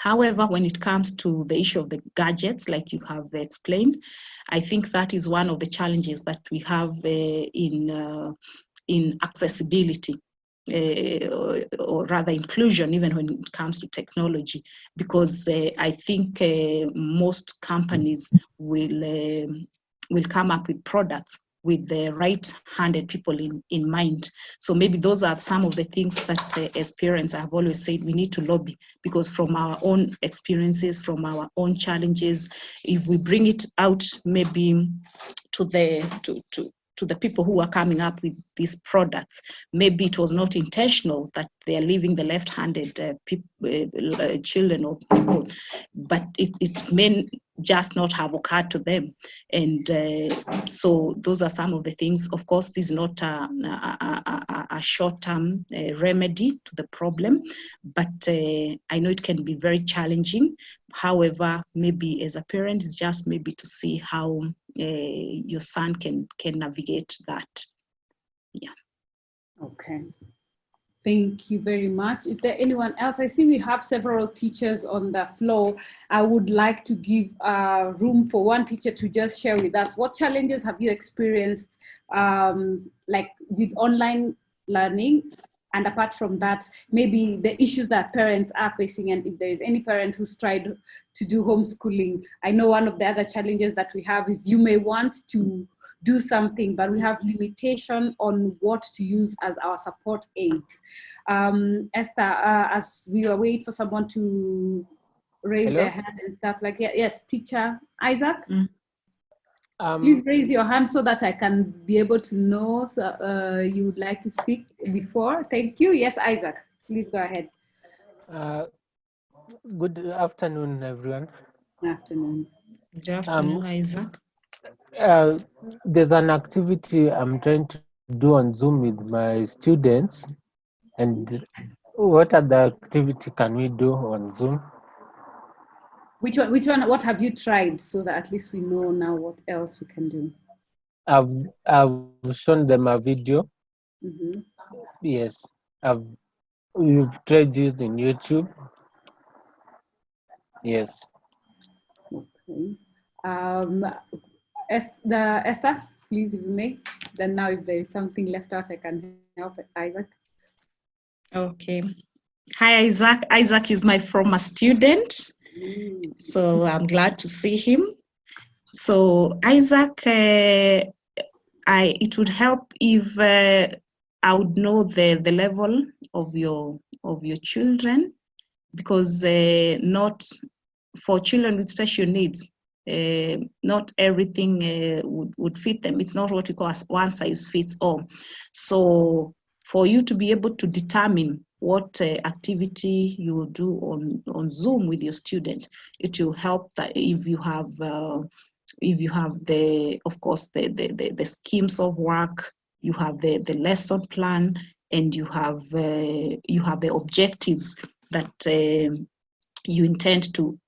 However, when it comes to the issue of the gadgets, like you have explained, I think that is one of the challenges that we have in accessibility. or rather inclusion, even when it comes to technology, because I think most companies will come up with products with the right-handed people in mind. So maybe those are some of the things that as parents I have always said we need to lobby, because from our own experiences, from our own challenges, if we bring it out maybe to the people who are coming up with these products, maybe it was not intentional that they are leaving the left-handed children or people, but it may just not have occurred to them. And so those are some of the things. Of course, this is not a short-term remedy to the problem, but I know it can be very challenging. However, maybe as a parent, it's just maybe to see how your son can navigate that. Yeah. Okay. Thank you very much. Is there anyone else? I see we have several teachers on the floor. I would like to give room for one teacher to just share with us what challenges have you experienced like with online learning, and apart from that, maybe the issues that parents are facing, and if there is any parent who's tried to do homeschooling. I know one of the other challenges that we have is you may want to do something, but we have limitation on what to use as our support aids. Esther, as we are waiting for someone to raise Hello? their hand and stuff like that. Yes, teacher Isaac, Mm. please raise your hand so that I can be able to know you would like to speak before. Thank you. Yes, Isaac, please go ahead. Good afternoon, everyone. Good afternoon. Good afternoon, Isaac. There's an activity I'm trying to do on Zoom with my students. And what other activity can we do on Zoom? Which one, what have you tried, so that at least we know now what else we can do? I've shown them a video. Mm-hmm. Yes. We've tried using YouTube. Yes. Okay. Esther, please, if you may. Then now if there is something left out, I can help Isaac. Okay. Hi, Isaac. Isaac is my former student, so I'm glad to see him. So Isaac, it would help if I would know the level of your children, because not for children with special needs, not everything would fit them. It's not what we call as one size fits all. So for you to be able to determine what activity you will do on Zoom with your student, it will help that if you have the, of course, the schemes of work, you have the lesson plan, and you have the objectives that you intend to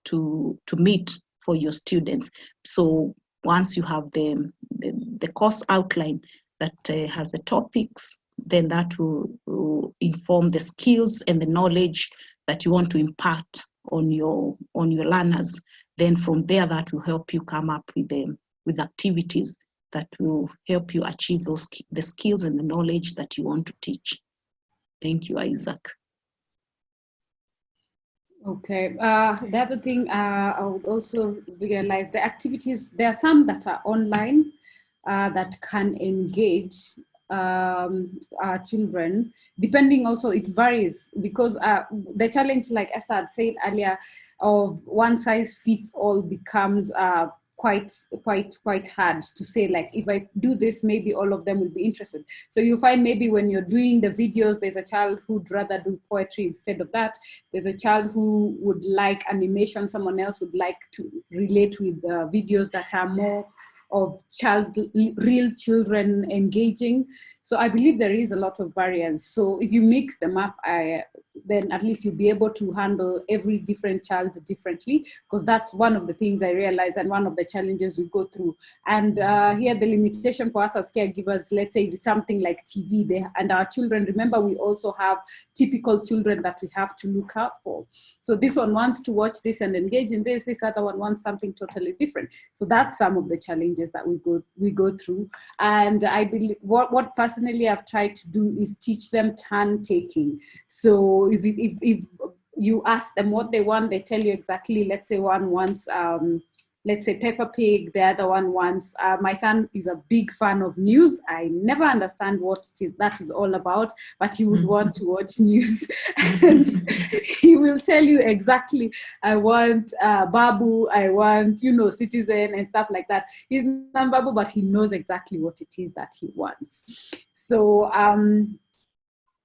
meet for your students. So once you have the course outline that has the topics, then that will inform the skills and the knowledge that you want to impart on your learners. Then from there, that will help you come up with activities that will help you achieve the skills and the knowledge that you want to teach. Thank you, Isaac. Okay. The other thing I would also realize, the activities, there are some that are online that can engage our children, depending also, it varies, because the challenge, like Esther had said earlier, of one size fits all becomes quite hard to say, like, if I do this, maybe all of them will be interested. So you find maybe when you're doing the videos, there's a child who'd rather do poetry instead of that. There's a child who would like animation. Someone else would like to relate with videos that are more of real children engaging. So I believe there is a lot of variance. So if you mix them up, then at least you'll be able to handle every different child differently, because that's one of the things I realized and one of the challenges we go through. And here the limitation for us as caregivers, let's say it's something like TV, and our children, remember, we also have typical children that we have to look out for. So this one wants to watch this and engage in this other one wants something totally different. So that's some of the challenges that we go through. And I believe what personally I've tried to do is teach them turn taking. So if you ask them what they want, they tell you exactly. Let's say one wants let's say Peppa Pig, the other one wants, my son is a big fan of news. I never understand what that is all about, but he would want to watch news. And he will tell you exactly, I want Babu, I want, Citizen and stuff like that. He's not Babu, but he knows exactly what it is that he wants. So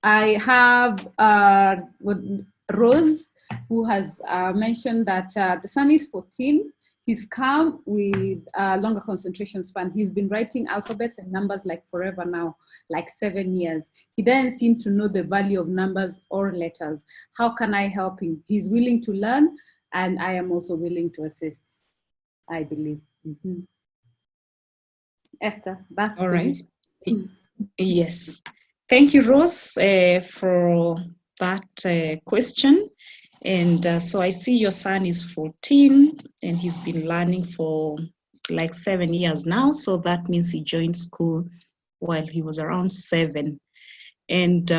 I have Rose, who has mentioned that the son is 14. He's come with a longer concentration span. He's been writing alphabets and numbers like forever now, like 7 years. He doesn't seem to know the value of numbers or letters. How can I help him? He's willing to learn, and I am also willing to assist, I believe. Mm-hmm. Esther, that's all right. Yes. Thank you, Rose, for that question. And so I see your son is 14 and he's been learning for like 7 years now. So that means he joined school while he was around 7. And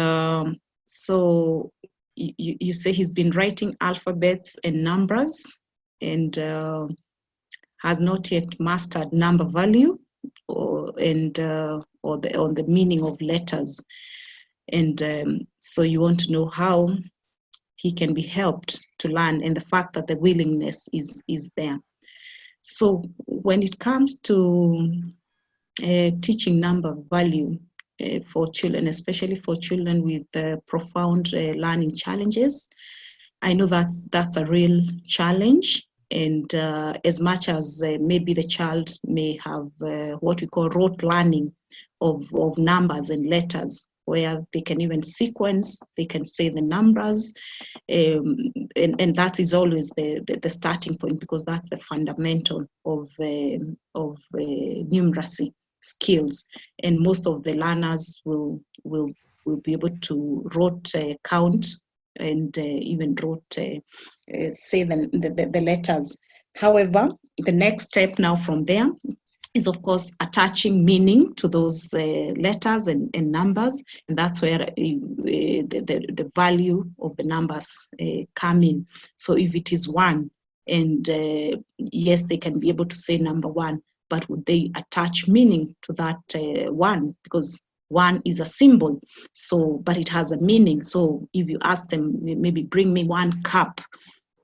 so you say he's been writing alphabets and numbers and has not yet mastered number value or the meaning of letters. And so you want to know how he can be helped to learn, and the fact that the willingness is there. So when it comes to teaching number value for children, especially for children with profound learning challenges, I know that's a real challenge. And as much as maybe the child may have what we call rote learning of numbers and letters, where they can even sequence, they can say the numbers, and that is always the starting point, because that's the fundamental of numeracy skills. And most of the learners will be able to rote count and even rote say the letters. However, the next step now from there is, of course, attaching meaning to those letters and numbers, and that's where the value of the numbers come in. So if it is 1, and yes, they can be able to say number 1, but would they attach meaning to that 1? Because 1 is a symbol, so but it has a meaning. So if you ask them, maybe bring me 1 cup,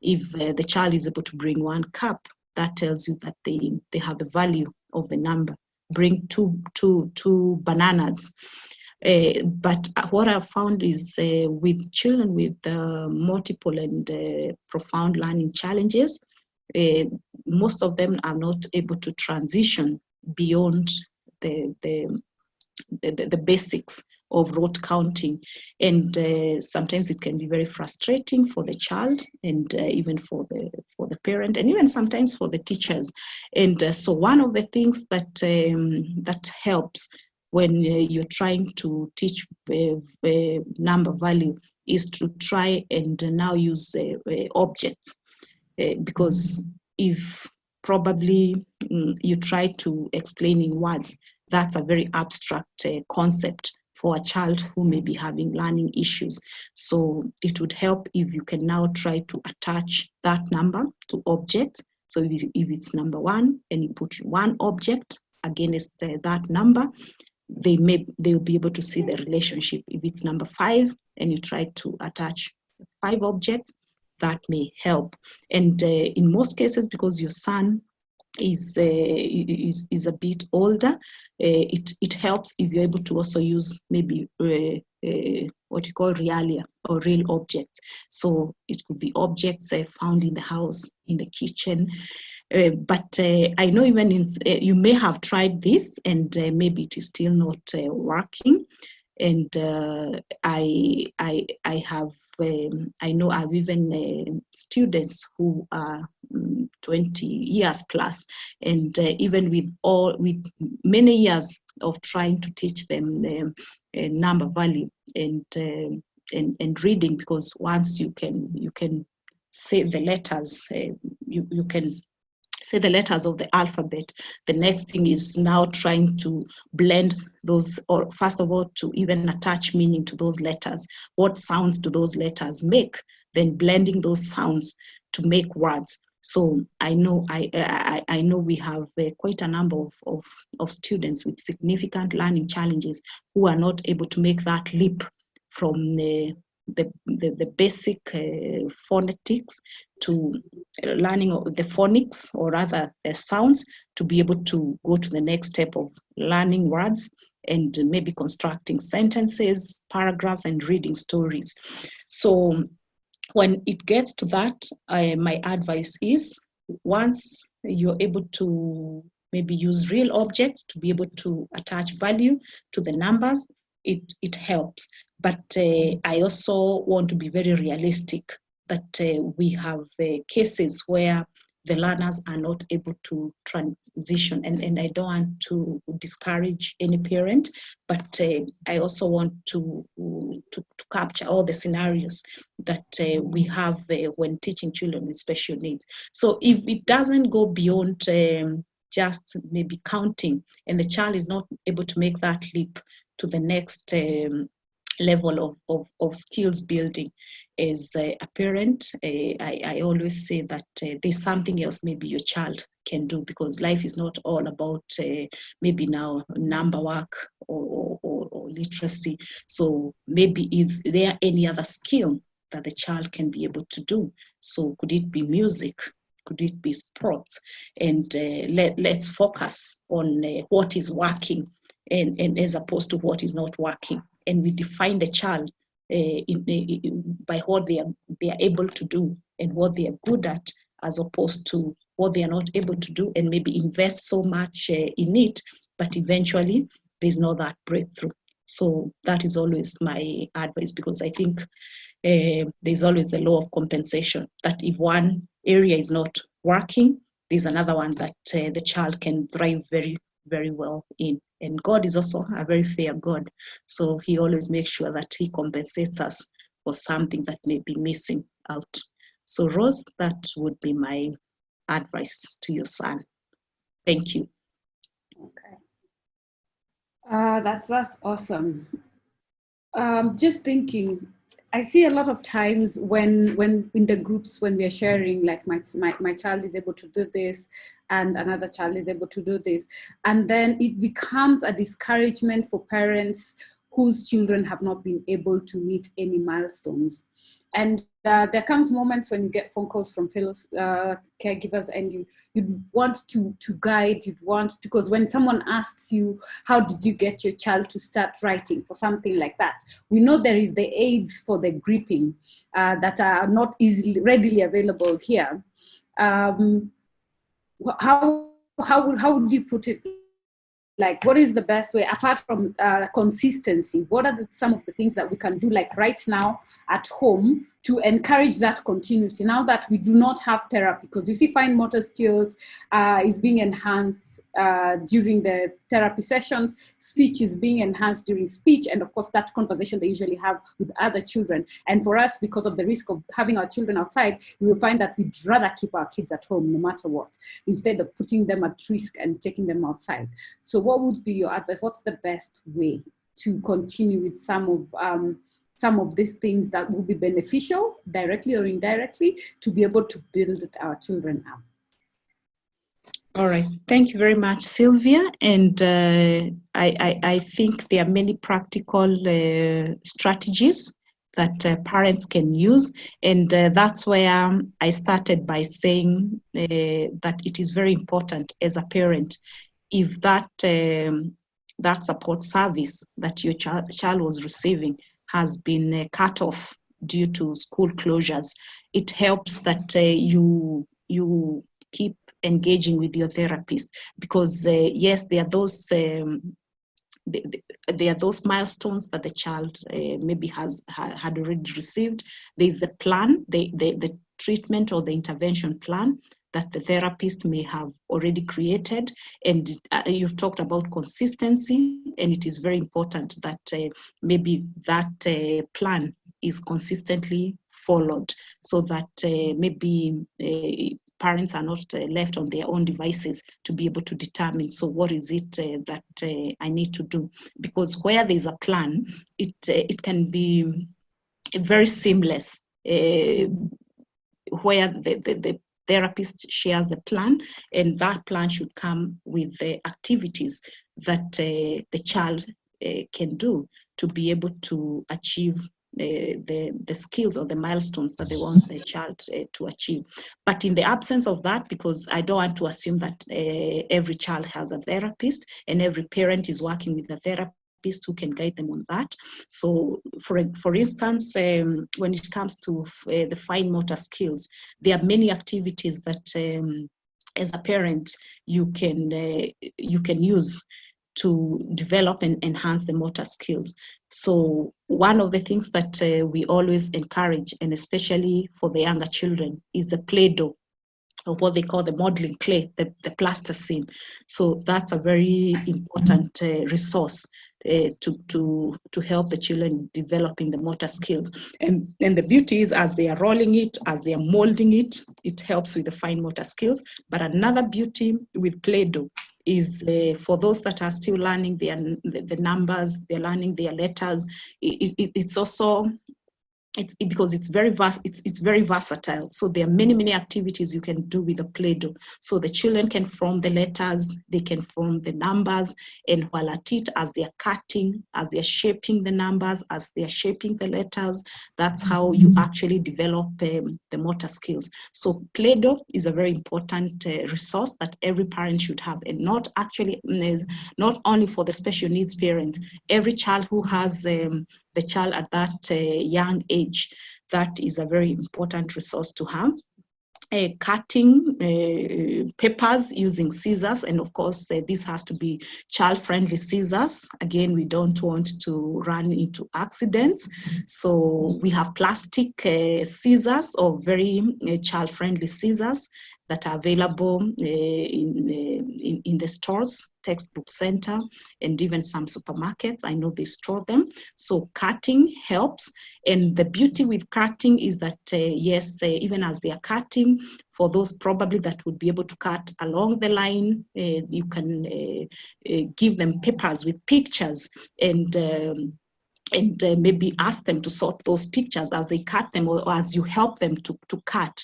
if the child is able to bring 1 cup, that tells you that they have the value of the number. Bring two bananas. But what I've found is with children with multiple and profound learning challenges, most of them are not able to transition beyond the basics of rote counting, and sometimes it can be very frustrating for the child, and even for the parent, and even sometimes for the teachers. And so one of the things that helps when you're trying to teach number value is to try and now use objects, because if probably you try to explain in words, that's a very abstract concept for a child who may be having learning issues. So it would help if you can now try to attach that number to objects. So if it's number 1 and you put 1 object against that number, they'll be able to see the relationship. If it's number 5 and you try to attach 5 objects, that may help. And in most cases, because your son is a bit older, it helps if you're able to also use maybe what you call realia, or real objects. So it could be objects found in the house, in the kitchen. But I know even you may have tried this and maybe it is still not working. And I have I know I've even students who are 20 years plus, and even with many years of trying to teach them number value and reading, because once you can say the letters, you can say the letters of the alphabet. The next thing is now trying to blend those, or first of all, to even attach meaning to those letters. What sounds do those letters make? Then blending those sounds to make words. So I know I know we have quite a number of students with significant learning challenges who are not able to make that leap from the basic phonetics to learning the phonics, or rather the sounds, to be able to go to the next step of learning words and maybe constructing sentences, paragraphs, and reading stories. So when it gets to that, my advice is, once you're able to maybe use real objects to be able to attach value to the numbers, it helps. But I also want to be very realistic that we have cases where the learners are not able to transition, and I don't want to discourage any parent, but I also want to capture all the scenarios that we have when teaching children with special needs. So if it doesn't go beyond just maybe counting, and the child is not able to make that leap to the next level of skills building, as a parent, I always say that there's something else maybe your child can do, because life is not all about maybe now number work or literacy. So maybe is there any other skill that the child can be able to do? So could it be music? Could it be sports? And let's focus on what is working, and as opposed to what is not working. And we define the child by what they are able to do and what they are good at, as opposed to what they are not able to do, and maybe invest so much in it, but eventually there's not that breakthrough. So that is always my advice, because I think there's always the law of compensation, that if one area is not working, there's another one that the child can thrive very, very well in. And God is also a very fair God. So he always makes sure that he compensates us for something that may be missing out. So Rose, that would be my advice to your son. Thank you. Okay. That's awesome. Just thinking, I see a lot of times when in the groups, when we are sharing, like my child is able to do this and another child is able to do this, and then it becomes a discouragement for parents whose children have not been able to meet any milestones. And there comes moments when you get phone calls from fellow caregivers, and you want to guide, because when someone asks you, how did you get your child to start writing, for something like that, we know there is the aids for the gripping that are not readily available here. How would you put it? Like, what is the best way, apart from consistency? What are some of the things that we can do, like right now at home, to encourage that continuity now that we do not have therapy? Because you see, fine motor skills is being enhanced during the therapy sessions, speech is being enhanced during speech, and of course that conversation they usually have with other children. And for us, because of the risk of having our children outside, we will find that we'd rather keep our kids at home no matter what, instead of putting them at risk and taking them outside. So what would be your advice? What's the best way to continue with some of these things that will be beneficial, directly or indirectly, to be able to build our children up? All right, thank you very much, Sylvia. And I think there are many practical strategies that parents can use. And that's where I started by saying that it is very important as a parent, if that support service that your child was receiving has been cut off due to school closures, it helps that you keep engaging with your therapist, because yes, there are those there are those milestones that the child maybe had already received. There's the plan, the treatment or the intervention plan that the therapist may have already created. And you've talked about consistency, and it is very important that maybe that plan is consistently followed, so that maybe parents are not left on their own devices to be able to determine, so what is it that I need to do? Because where there's a plan, it can be very seamless, where the therapist shares the plan, and that plan should come with the activities that the child can do to be able to achieve the skills or the milestones that they want the child to achieve. But in the absence of that, because I don't want to assume that every child has a therapist and every parent is working with a therapist who can guide them on that. So for instance, when it comes to the fine motor skills, there are many activities that as a parent you can use to develop and enhance the motor skills. So one of the things that we always encourage, and especially for the younger children, is the Play-Doh, or what they call the modeling clay, the plasticine. So that's a very important resource to help the children developing the motor skills. And the beauty is, as they are rolling it, as they are molding it, it helps with the fine motor skills. But another beauty with Play-Doh is for those that are still learning the numbers, they're learning their letters. It's also, because it's very vast, it's very versatile. So there are many activities you can do with the Play-Doh. So the children can form the letters, they can form the numbers, and while at it, as they're cutting, as they're shaping the numbers, as they're shaping the letters, that's how you actually develop the motor skills. So Play-Doh is a very important resource that every parent should have, and not only for the special needs parent. Every child who has the child at that young age, that is a very important resource to have. Cutting papers using scissors, and of course this has to be child-friendly scissors. Again, we don't want to run into accidents, so we have plastic scissors, or very child-friendly scissors that are available in the stores, textbook center, and even some supermarkets. I know they store them. So cutting helps. And the beauty with cutting is that, yes, even as they are cutting, for those probably that would be able to cut along the line, you can give them papers with pictures, and maybe ask them to sort those pictures as they cut them, or as you help them to cut.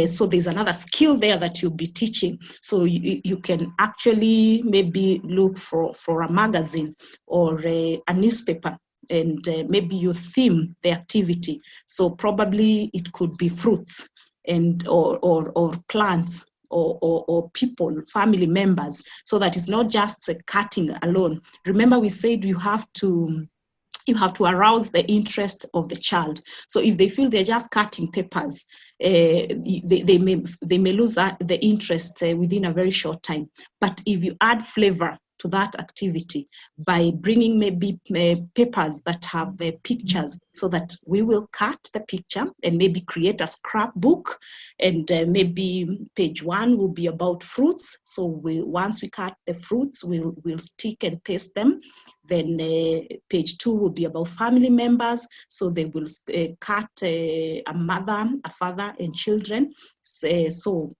So there's another skill there that you'll be teaching. So you can actually maybe look for a magazine or a newspaper, and maybe you theme the activity. So probably it could be fruits and or plants, or people, family members, so that it's not just cutting alone. Remember, we said you have to arouse the interest of the child. So if they feel they're just cutting papers, they may lose the interest within a very short time. But if you add flavor to that activity by bringing maybe papers that have pictures, so that we will cut the picture and maybe create a scrapbook, and maybe page 1 will be about fruits. So once we cut the fruits, we'll stick and paste them. Then page 2 will be about family members. So they will cut a mother, a father, and children. So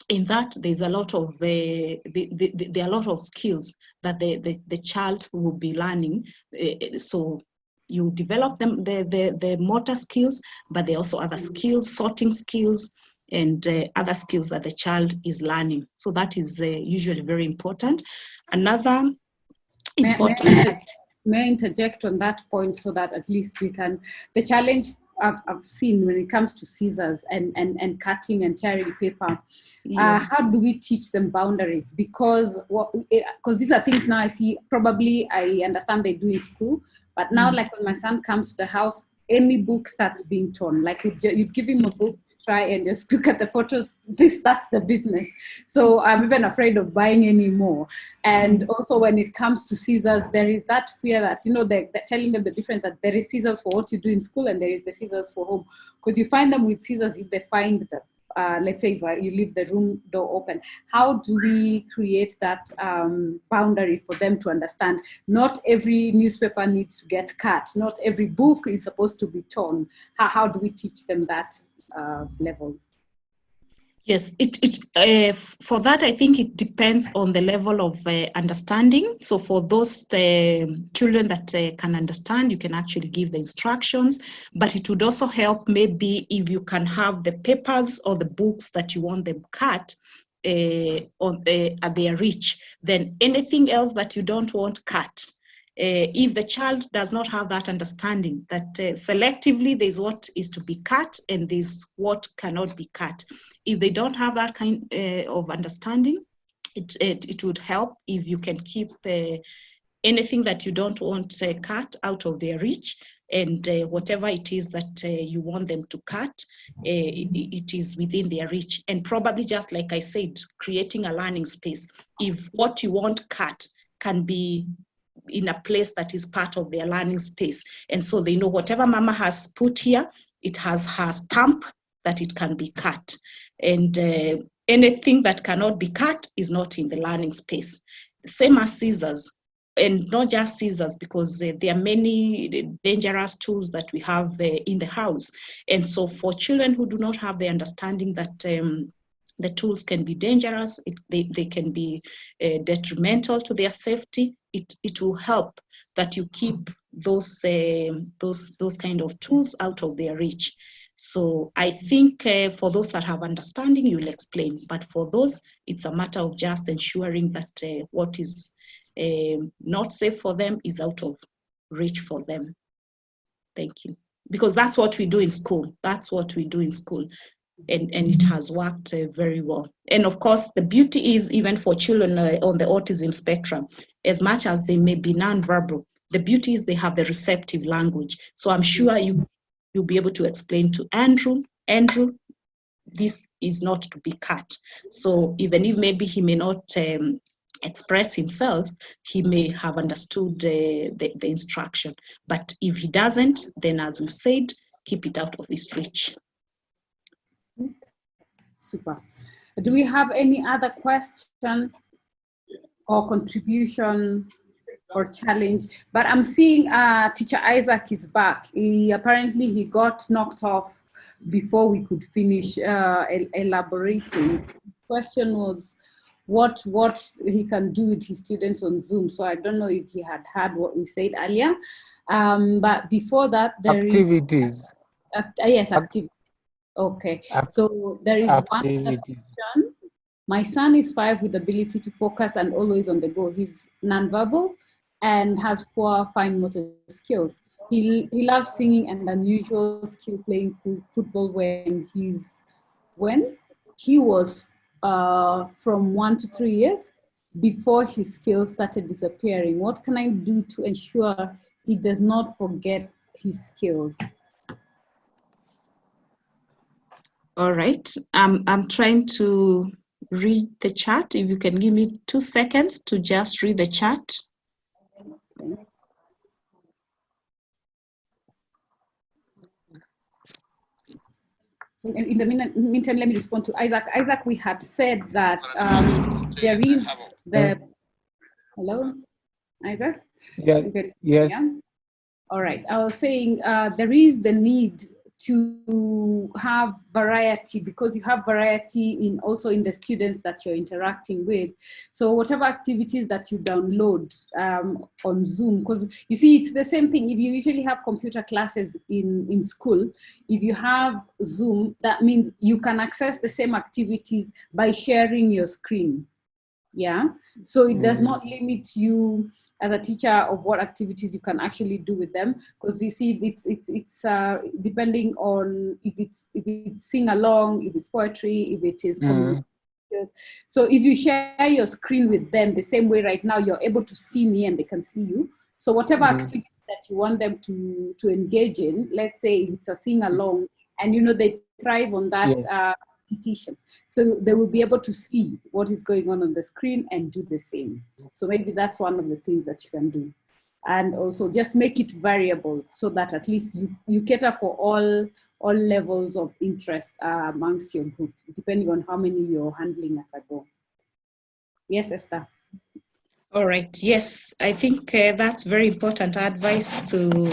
in that, there's a lot of there are a lot of skills that the child will be learning. So you develop them, the motor skills, but there are also other skills, sorting skills, and other skills that the child is learning. So that is usually very important. Another important. May I interject on that point, so that at least we can, the challenge I've seen when it comes to scissors and cutting and tearing paper, yes. How do we teach them boundaries? Because these are things now I see, probably I understand they do in school, but now like when my son comes to the house, any book starts being torn. Like you give him a book try and just look at the photos. That's the business. So I'm even afraid of buying any more. And also when it comes to scissors, there is that fear that, they're telling them the difference, that there is scissors for what you do in school and there is the scissors for home. Because you find them with scissors if they find that, let's say if you leave the room door open. How do we create that boundary for them to understand? Not every newspaper needs to get cut. Not every book is supposed to be torn. How do we teach them that level? Yes, for that, I think it depends on the level of understanding. So for those children that can understand, you can actually give the instructions, but it would also help maybe if you can have the papers or the books that you want them cut at their reach, then anything else that you don't want cut. If the child does not have that understanding that selectively there's what is to be cut and there's what cannot be cut. If they don't have that kind of understanding, it would help if you can keep anything that you don't want cut out of their reach, and whatever it is that you want them to cut, it is within their reach. And probably, just like I said, creating a learning space. If what you want cut can be in a place that is part of their learning space, and so they know whatever mama has put here, it has her stamp that it can be cut, and anything that cannot be cut is not in the learning space. Same as scissors, and not just scissors, because there are many dangerous tools that we have in the house. And so for children who do not have the understanding that the tools can be dangerous, they can be detrimental to their safety, it will help that you keep those kind of tools out of their reach. So I think for those that have understanding, you'll explain. But for those, it's a matter of just ensuring that what is not safe for them is out of reach for them. Thank you. Because that's what we do in school. That's what we do in school. And it has worked very well. And of course, the beauty is, even for children on the autism spectrum, as much as they may be nonverbal, the beauty is they have the receptive language. So I'm sure you'll be able to explain to Andrew, this is not to be cut. So even if maybe he may not express himself, he may have understood the instruction. But if he doesn't, then as we've said, keep it out of his reach. Super. Do we have any other question or contribution or challenge? But I'm seeing Teacher Isaac is back. Apparently he got knocked off before we could finish elaborating. The question was what he can do with his students on Zoom. So I don't know if he had heard what we said earlier. But before that, there activities. Yes, activities. Okay, so there is one question. My son is 5 with ability to focus and always on the go. He's nonverbal and has poor fine motor skills. He loves singing and unusual skill playing football when he was from 1 to 3 years before his skills started disappearing. What can I do to ensure he does not forget his skills? All right, I'm trying to read the chat. If you can give me 2 seconds to just read the chat. So in the meantime, let me respond to Isaac. Isaac, we had said that there is the, hello, Isaac? Yeah. Yes. Yeah? All right, I was saying there is the need to have variety, because you have variety also in the students that you're interacting with. So whatever activities that you download on Zoom, because you see, it's the same thing. If you usually have computer classes in school, if you have Zoom, that means you can access the same activities by sharing your screen. Yeah, so it does not limit you as a teacher of what activities you can actually do with them, because you see, it's depending on if it's sing along, if it's poetry, if it is so if you share your screen with them the same way right now, you're able to see me and they can see you. So whatever activity that you want them to engage in, let's say if it's a sing along, and they thrive on that Yes. repetition. So they will be able to see what is going on the screen and do the same. So maybe that's one of the things that you can do. And also just make it variable so that at least you cater for all levels of interest amongst your group, depending on how many you're handling at a go. Yes, Esther. All right. Yes, I think that's very important advice to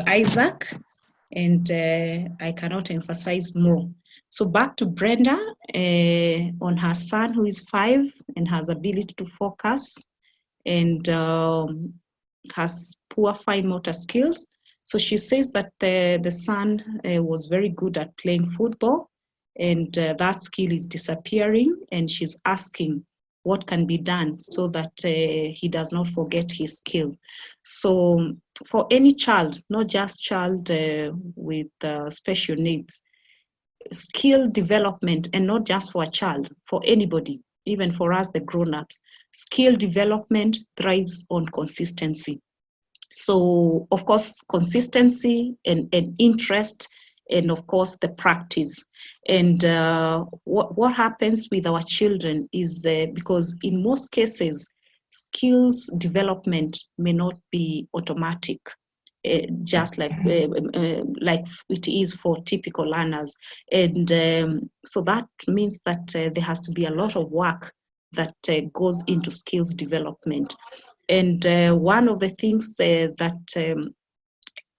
Isaac, and I cannot emphasize more. So back to Brenda on her son who is 5 and has ability to focus and has poor fine motor skills. So she says that the son was very good at playing football, and that skill is disappearing, and she's asking what can be done so that he does not forget his skill. So for any child, not just child with special needs, skill development, and not just for a child, for anybody, even for us, the grown-ups, skill development thrives on consistency. So of course, consistency and interest, and of course the practice. And what happens with our children is because in most cases, skills development may not be automatic. Just like it is for typical learners. And so that means that there has to be a lot of work that goes into skills development. And one of the things that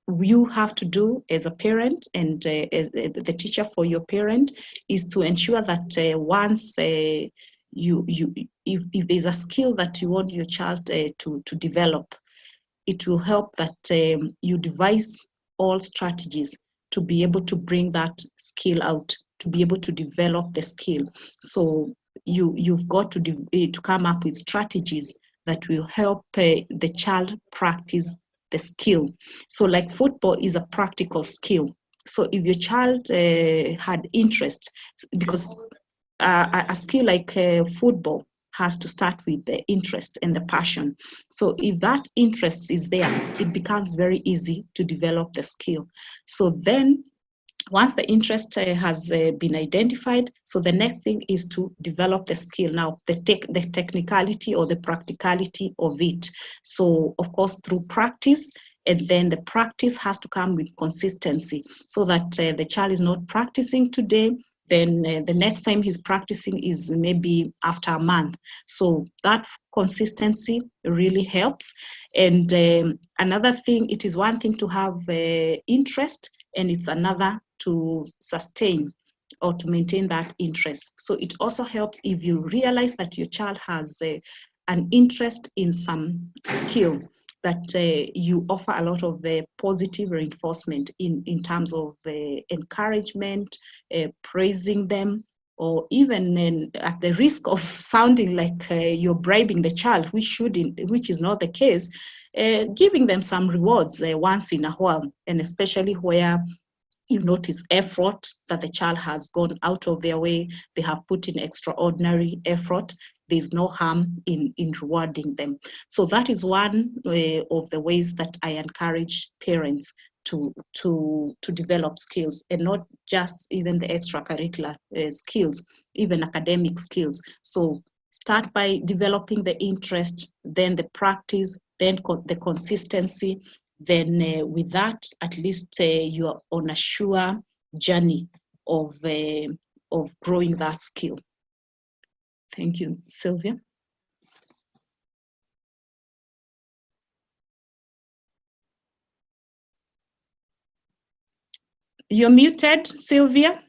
you have to do as a parent and as the teacher for your parent is to ensure that once if there's a skill that you want your child to develop, it will help that you devise all strategies to be able to bring that skill out, to be able to develop the skill. So you've got to come up with strategies that will help the child practice the skill. So like football is a practical skill. So if your child had interest, because a skill like football has to start with the interest and the passion. So if that interest is there, it becomes very easy to develop the skill. So then once the interest has been identified, so the next thing is to develop the skill. Now, the technicality or the practicality of it. So of course, through practice, and then the practice has to come with consistency so that the child is not practicing today, then the next time he's practicing is maybe after a month. So that consistency really helps. And another thing, it is one thing to have interest, and it's another to sustain or to maintain that interest. So it also helps if you realize that your child has an interest in some skill, that you offer a lot of positive reinforcement in terms of encouragement, praising them, or even at the risk of sounding like you're bribing the child, which is not the case, giving them some rewards once in a while, and especially where you notice effort that the child has gone out of their way, they have put in extraordinary effort. There's no harm in rewarding them. So that is one of the ways that I encourage parents to develop skills, and not just even the extracurricular skills, even academic skills. So start by developing the interest, then the practice, then the consistency. Then with that, at least you are on a sure journey of growing that skill. Thank you, Sylvia. You're muted, Sylvia.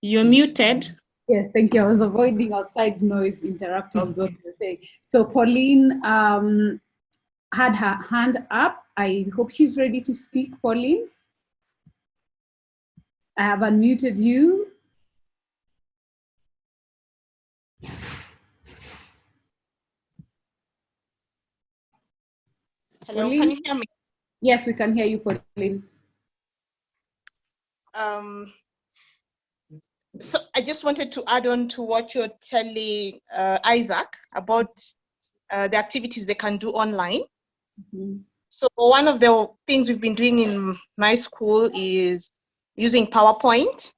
You're muted. Yes, thank you. I was avoiding outside noise interrupting what you were saying. So Pauline had her hand up. I hope she's ready to speak, Pauline. I have unmuted you. Hello, Pauline? can you hear me? Yes, we can hear you, Pauline. So I just wanted to add on to what you're telling Isaac about the activities they can do online. Mm-hmm. So one of the things we've been doing in my school is using PowerPoint.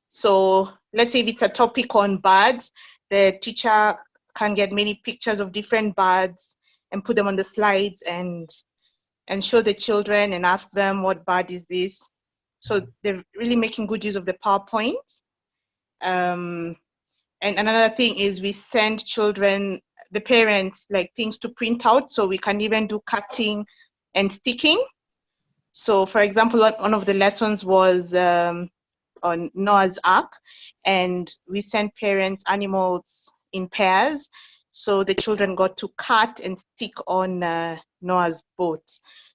So let's say if it's a topic on birds, the teacher can get many pictures of different birds and put them on the slides and show the children and ask them, what bird is this? So they're really making good use of the PowerPoint. And another thing is we send children, the parents, like things to print out, so we can even do cutting and sticking. So for example, one of the lessons was on Noah's Ark, and we sent parents animals in pairs. So the children got to cut and stick on Noah's boat.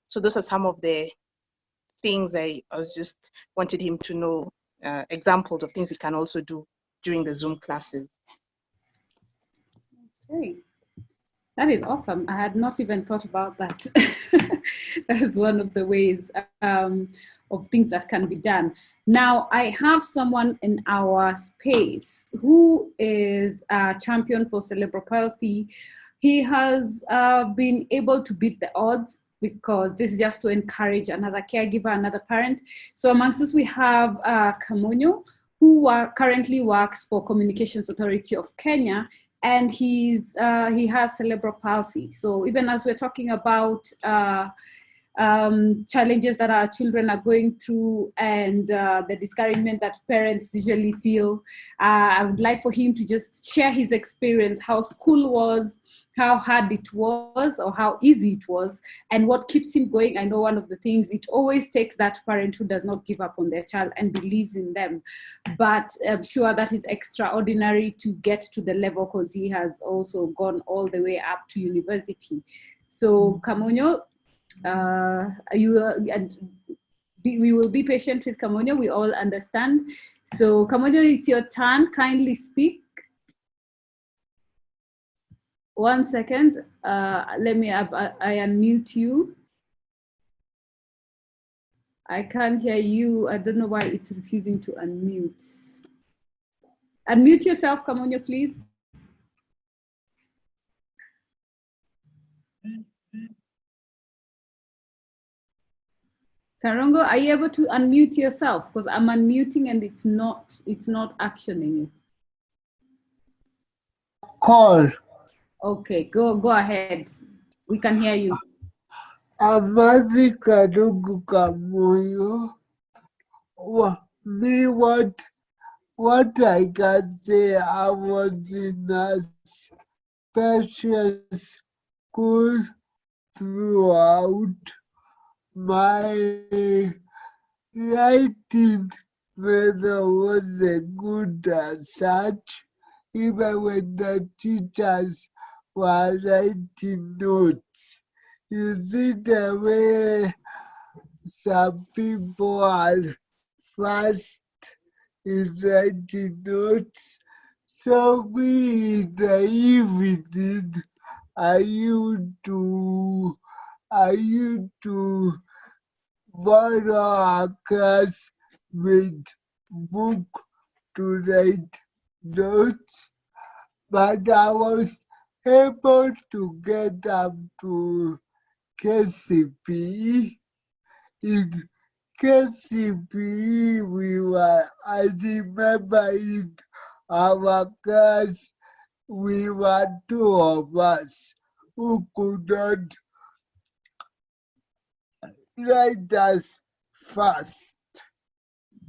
So those are some of the things I was just wanted him to know, examples of things he can also do during the Zoom classes. Okay. That is awesome. I had not even thought about that. That's one of the ways of things that can be done. Now, I have someone in our space who is a champion for cerebral palsy. He has been able to beat the odds, because this is just to encourage another caregiver, another parent. So amongst us, we have Kamonyo, who currently works for Communications Authority of Kenya, and he has cerebral palsy. So even as we're talking about challenges that our children are going through and the discouragement that parents usually feel, I would like for him to just share his experience, how school was, how hard it was or how easy it was, and what keeps him going. I know one of the things, it always takes that parent who does not give up on their child and believes in them. But I'm sure that is extraordinary to get to the level, because he has also gone all the way up to university. So Kamonyo, we will be patient with Kamonyo, we all understand. So Kamonyo, it's your turn, kindly speak. 1 second, let me, I unmute you. I can't hear you. I don't know why it's refusing to unmute. Unmute yourself, Kamonyo, please. Karongo, are you able to unmute yourself? Because I'm unmuting and it's not actioning it. Call. Okay, go ahead. We can hear you. Amadi Karungu Kamoyo. What I can say, I was in a special school throughout my writing weather wasn't good as such, even when the teachers were writing notes. You see the way some people are fast in writing notes. So we in the evening, I used to borrow a class with book to write notes, but I was able to get up to KCPE. In KCPE, I remember in our class, we were two of us who could not write as fast.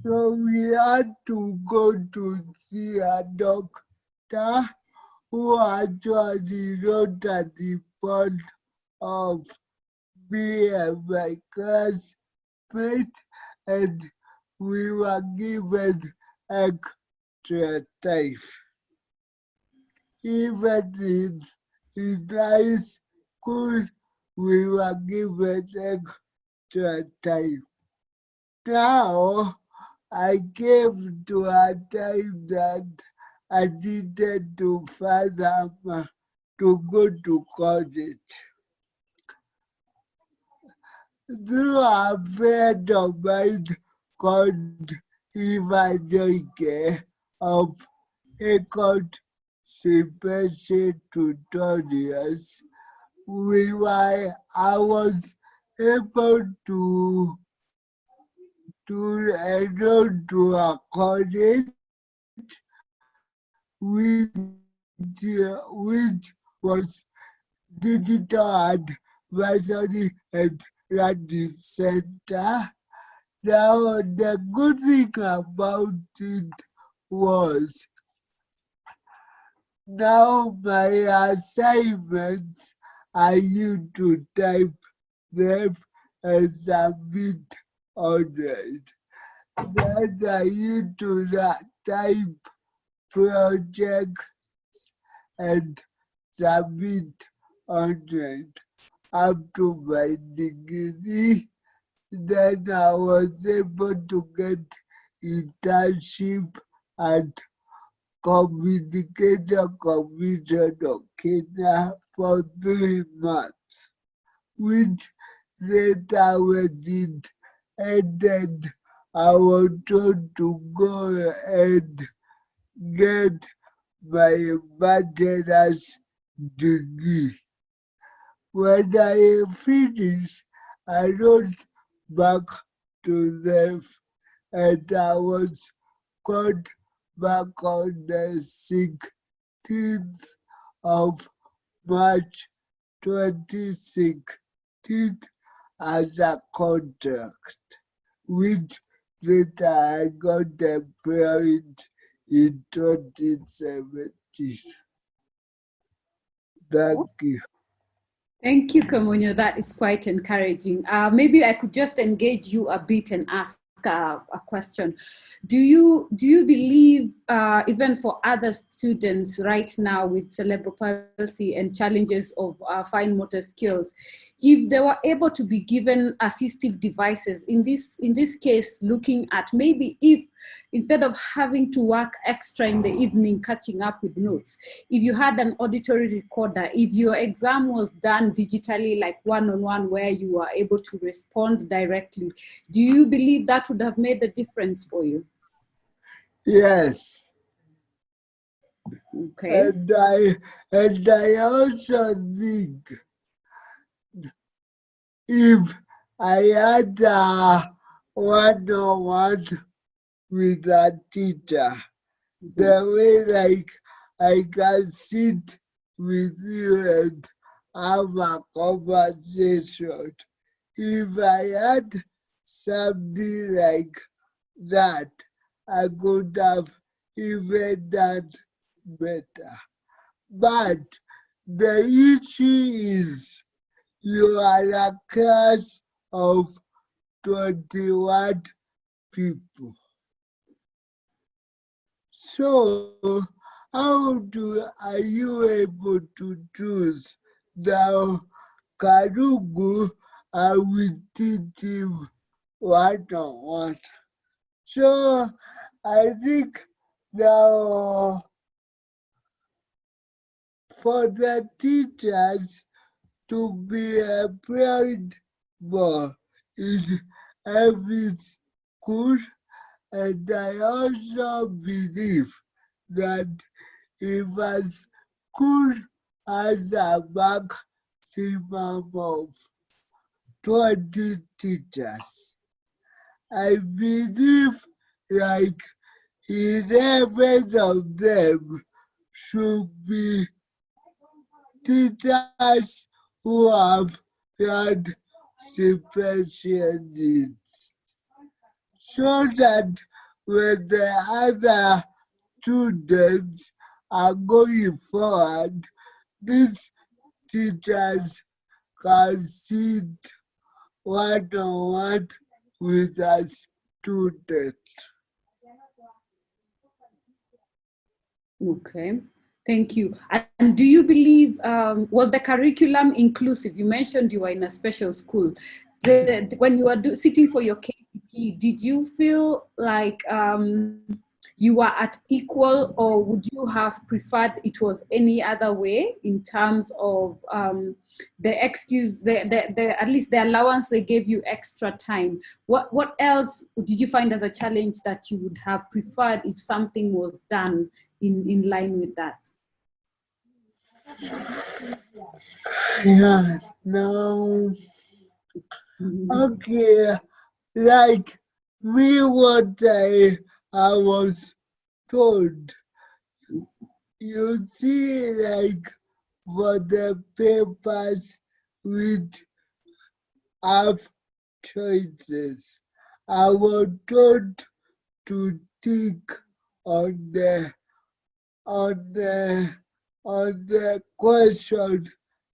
So we had to go to see a doctor who actually wrote a report of me and my classmate, and we were given extra time. Even in high school, we were given extra time. Now, I came to a time that I needed to further to go to college. Through a friend of mine called Eva Joyke of Ecot Special Tutorials, I was able to to enroll to a college which was digital advisory and learning center. Now, the good thing about it was now my assignments I used to type them and submit online. Then I used to type projects and submit online up to my degree. Then I was able to get internship at Communication Commission of Kenya for 3 months, which later when it ended, I was told to go and get my bachelor's degree. When I finished, I wrote back to them and I was called back on the 16th of March 2016 as a contract, which later I got employed in 2017. Thank you. Thank you, Kamunyo. That is quite encouraging. Maybe I could just engage you a bit and ask a question. Do you believe, even for other students right now with cerebral palsy and challenges of fine motor skills, if they were able to be given assistive devices, in this case, looking at maybe if instead of having to work extra in the evening catching up with notes, if you had an auditory recorder, if your exam was done digitally, like one-on-one, where you were able to respond directly, do you believe that would have made a difference for you? Yes. Okay. And I also think if I had a one-on-one with a teacher, the way like I can sit with you and have a conversation. If I had something like that, I could have even done better. But the issue is you are a class of 21 people. So how are you able to choose the Karugu I will teach him one-on-one? So I think now for the teachers to be employed more in every school, and I also believe that if a school has a maximum of 20 teachers, I believe like 11 of them should be teachers who have had special needs, so that when the other students are going forward, these teachers can sit one-on-one with a student. Okay, thank you. And do you believe, was the curriculum inclusive? You mentioned you were in a special school. When you were sitting for your KCP, did you feel like you were at equal, or would you have preferred it was any other way in terms of the excuse, at least the allowance they gave you extra time? What else did you find as a challenge that you would have preferred if something was done in line with that? Yeah, no. Okay, like me what I was told. You see, like for the papers with have choices, I was told to tick on the on the question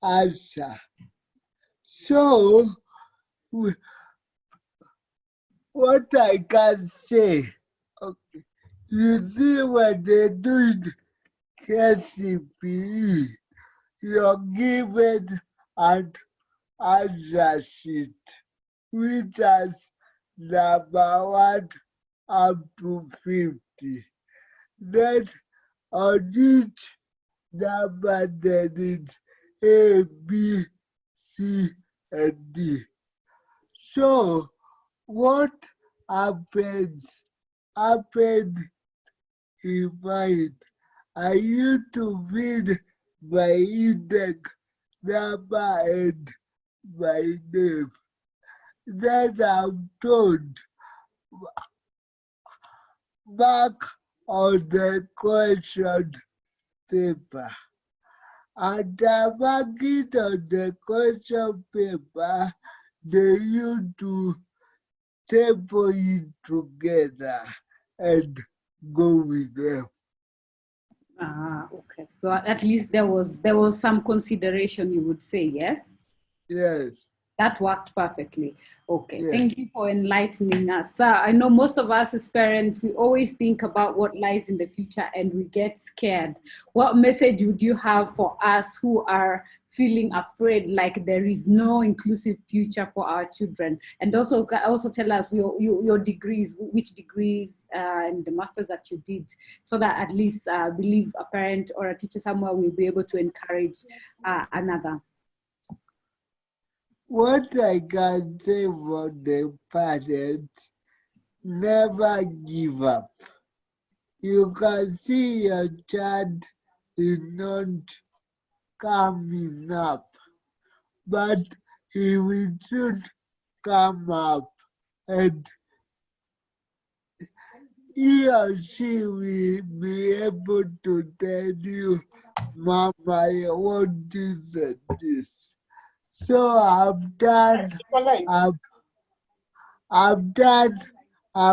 answer. So what I can say, okay, you see when they do KCPE, you're given an answer sheet, which has number 1 up to 50. Then on each number there is A, B, C, and D. So what happens in mine? I used to read my index number and my name. Then I'm told back on the question paper. And I mark it on the question paper, they used to tape it together and go with them. Ah, okay. So at least there was some consideration, you would say, yes? Yes. That worked perfectly. Okay, Yeah. Thank you for enlightening us. I know most of us as parents, we always think about what lies in the future and we get scared. What message would you have for us who are feeling afraid, like there is no inclusive future for our children? And also tell us your degrees, which degrees and the masters that you did, so that at least I believe a parent or a teacher somewhere will be able to encourage another. What I can say for the parents, never give up. You can see your child is not coming up, but he will soon come up, and he or she will be able to tell you, Mama, I want this and this. So I've done a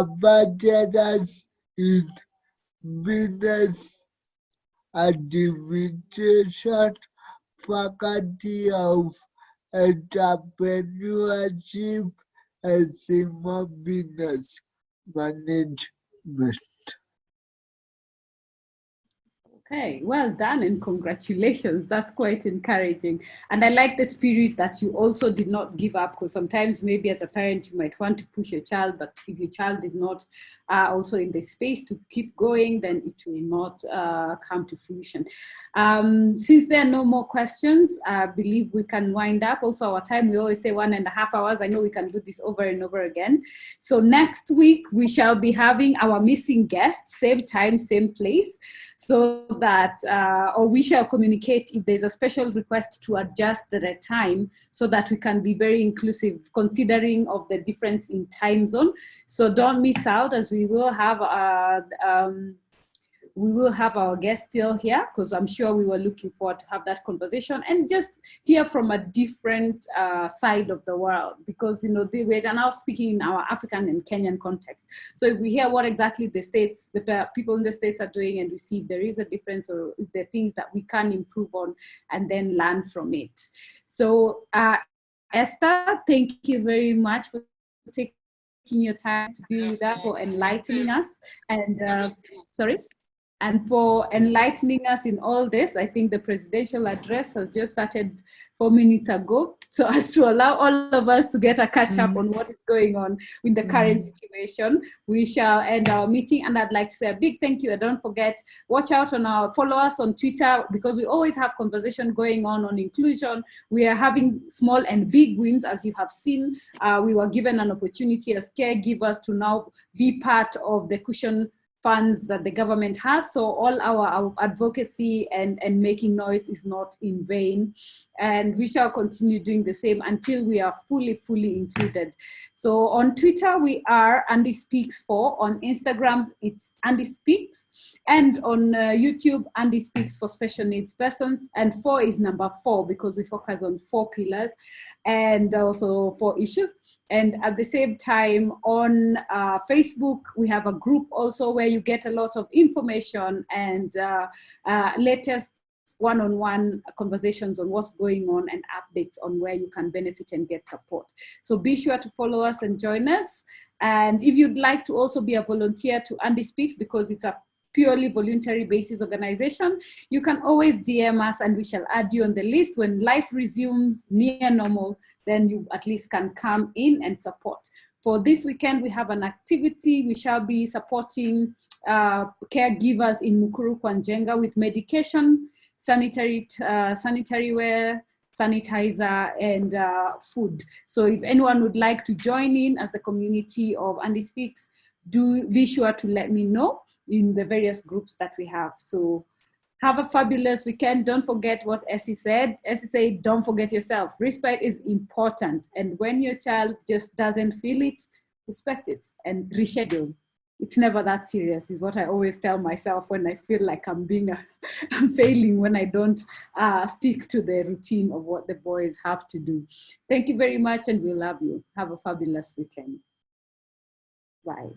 bachelor's in business administration, faculty of entrepreneurship and small business management. Okay, well done and congratulations. That's quite encouraging. And I like the spirit that you also did not give up, because sometimes maybe as a parent you might want to push your child, but if your child is not also in the space to keep going, then it will not come to fruition. Since there are no more questions, I believe we can wind up. Also our time, we always say 1.5 hours. I know we can do this over and over again. So next week we shall be having our missing guest, same time, same place, so that, or we shall communicate if there's a special request to adjust the time so that we can be very inclusive, considering of the difference in time zone. So don't miss out, as we will have our guest still here, because I'm sure we were looking forward to have that conversation and just hear from a different side of the world, because we are now speaking in our African and Kenyan context. So if we hear what exactly the people in the States are doing, and we see if there is a difference or if there are things that we can improve on, and then learn from it. So Esther, thank you very much for taking your time to be with us, for enlightening us, and and for enlightening us in all this. I think the presidential address has just started 4 minutes ago, so as to allow all of us to get a catch up on what is going on in the current situation. We shall end our meeting, and I'd like to say a big thank you. And don't forget, follow us on Twitter, because we always have conversation going on inclusion. We are having small and big wins, as you have seen. We were given an opportunity as caregivers to now be part of the Cushion funds that the government has. So all our advocacy and making noise is not in vain. And we shall continue doing the same until we are fully included. So on Twitter, we are Andy Speaks 4. On Instagram, it's Andy Speaks. And on YouTube, Andy Speaks for Special Needs Persons. And 4 is number 4 because we focus on 4 pillars and also 4 issues. And at the same time, on Facebook, we have a group also where you get a lot of information and latest one-on-one conversations on what's going on and updates on where you can benefit and get support. So be sure to follow us and join us. And if you'd like to also be a volunteer to Andy Speaks, because it's a purely voluntary basis organization, you can always DM us and we shall add you on the list. When life resumes near normal, then you at least can come in and support. For this weekend, we have an activity. We shall be supporting caregivers in Mukuru kwa Njenga with medication, sanitary wear, sanitizer, and food. So if anyone would like to join in as the community of Andy Speaks, do be sure to let me know in the various groups that we have. So have a fabulous weekend. Don't forget what Essie said. Essie said, don't forget yourself. Respect is important. And when your child just doesn't feel it, respect it and reschedule. It's never that serious, is what I always tell myself when I feel like I'm failing when I don't stick to the routine of what the boys have to do. Thank you very much, and we love you. Have a fabulous weekend. Bye.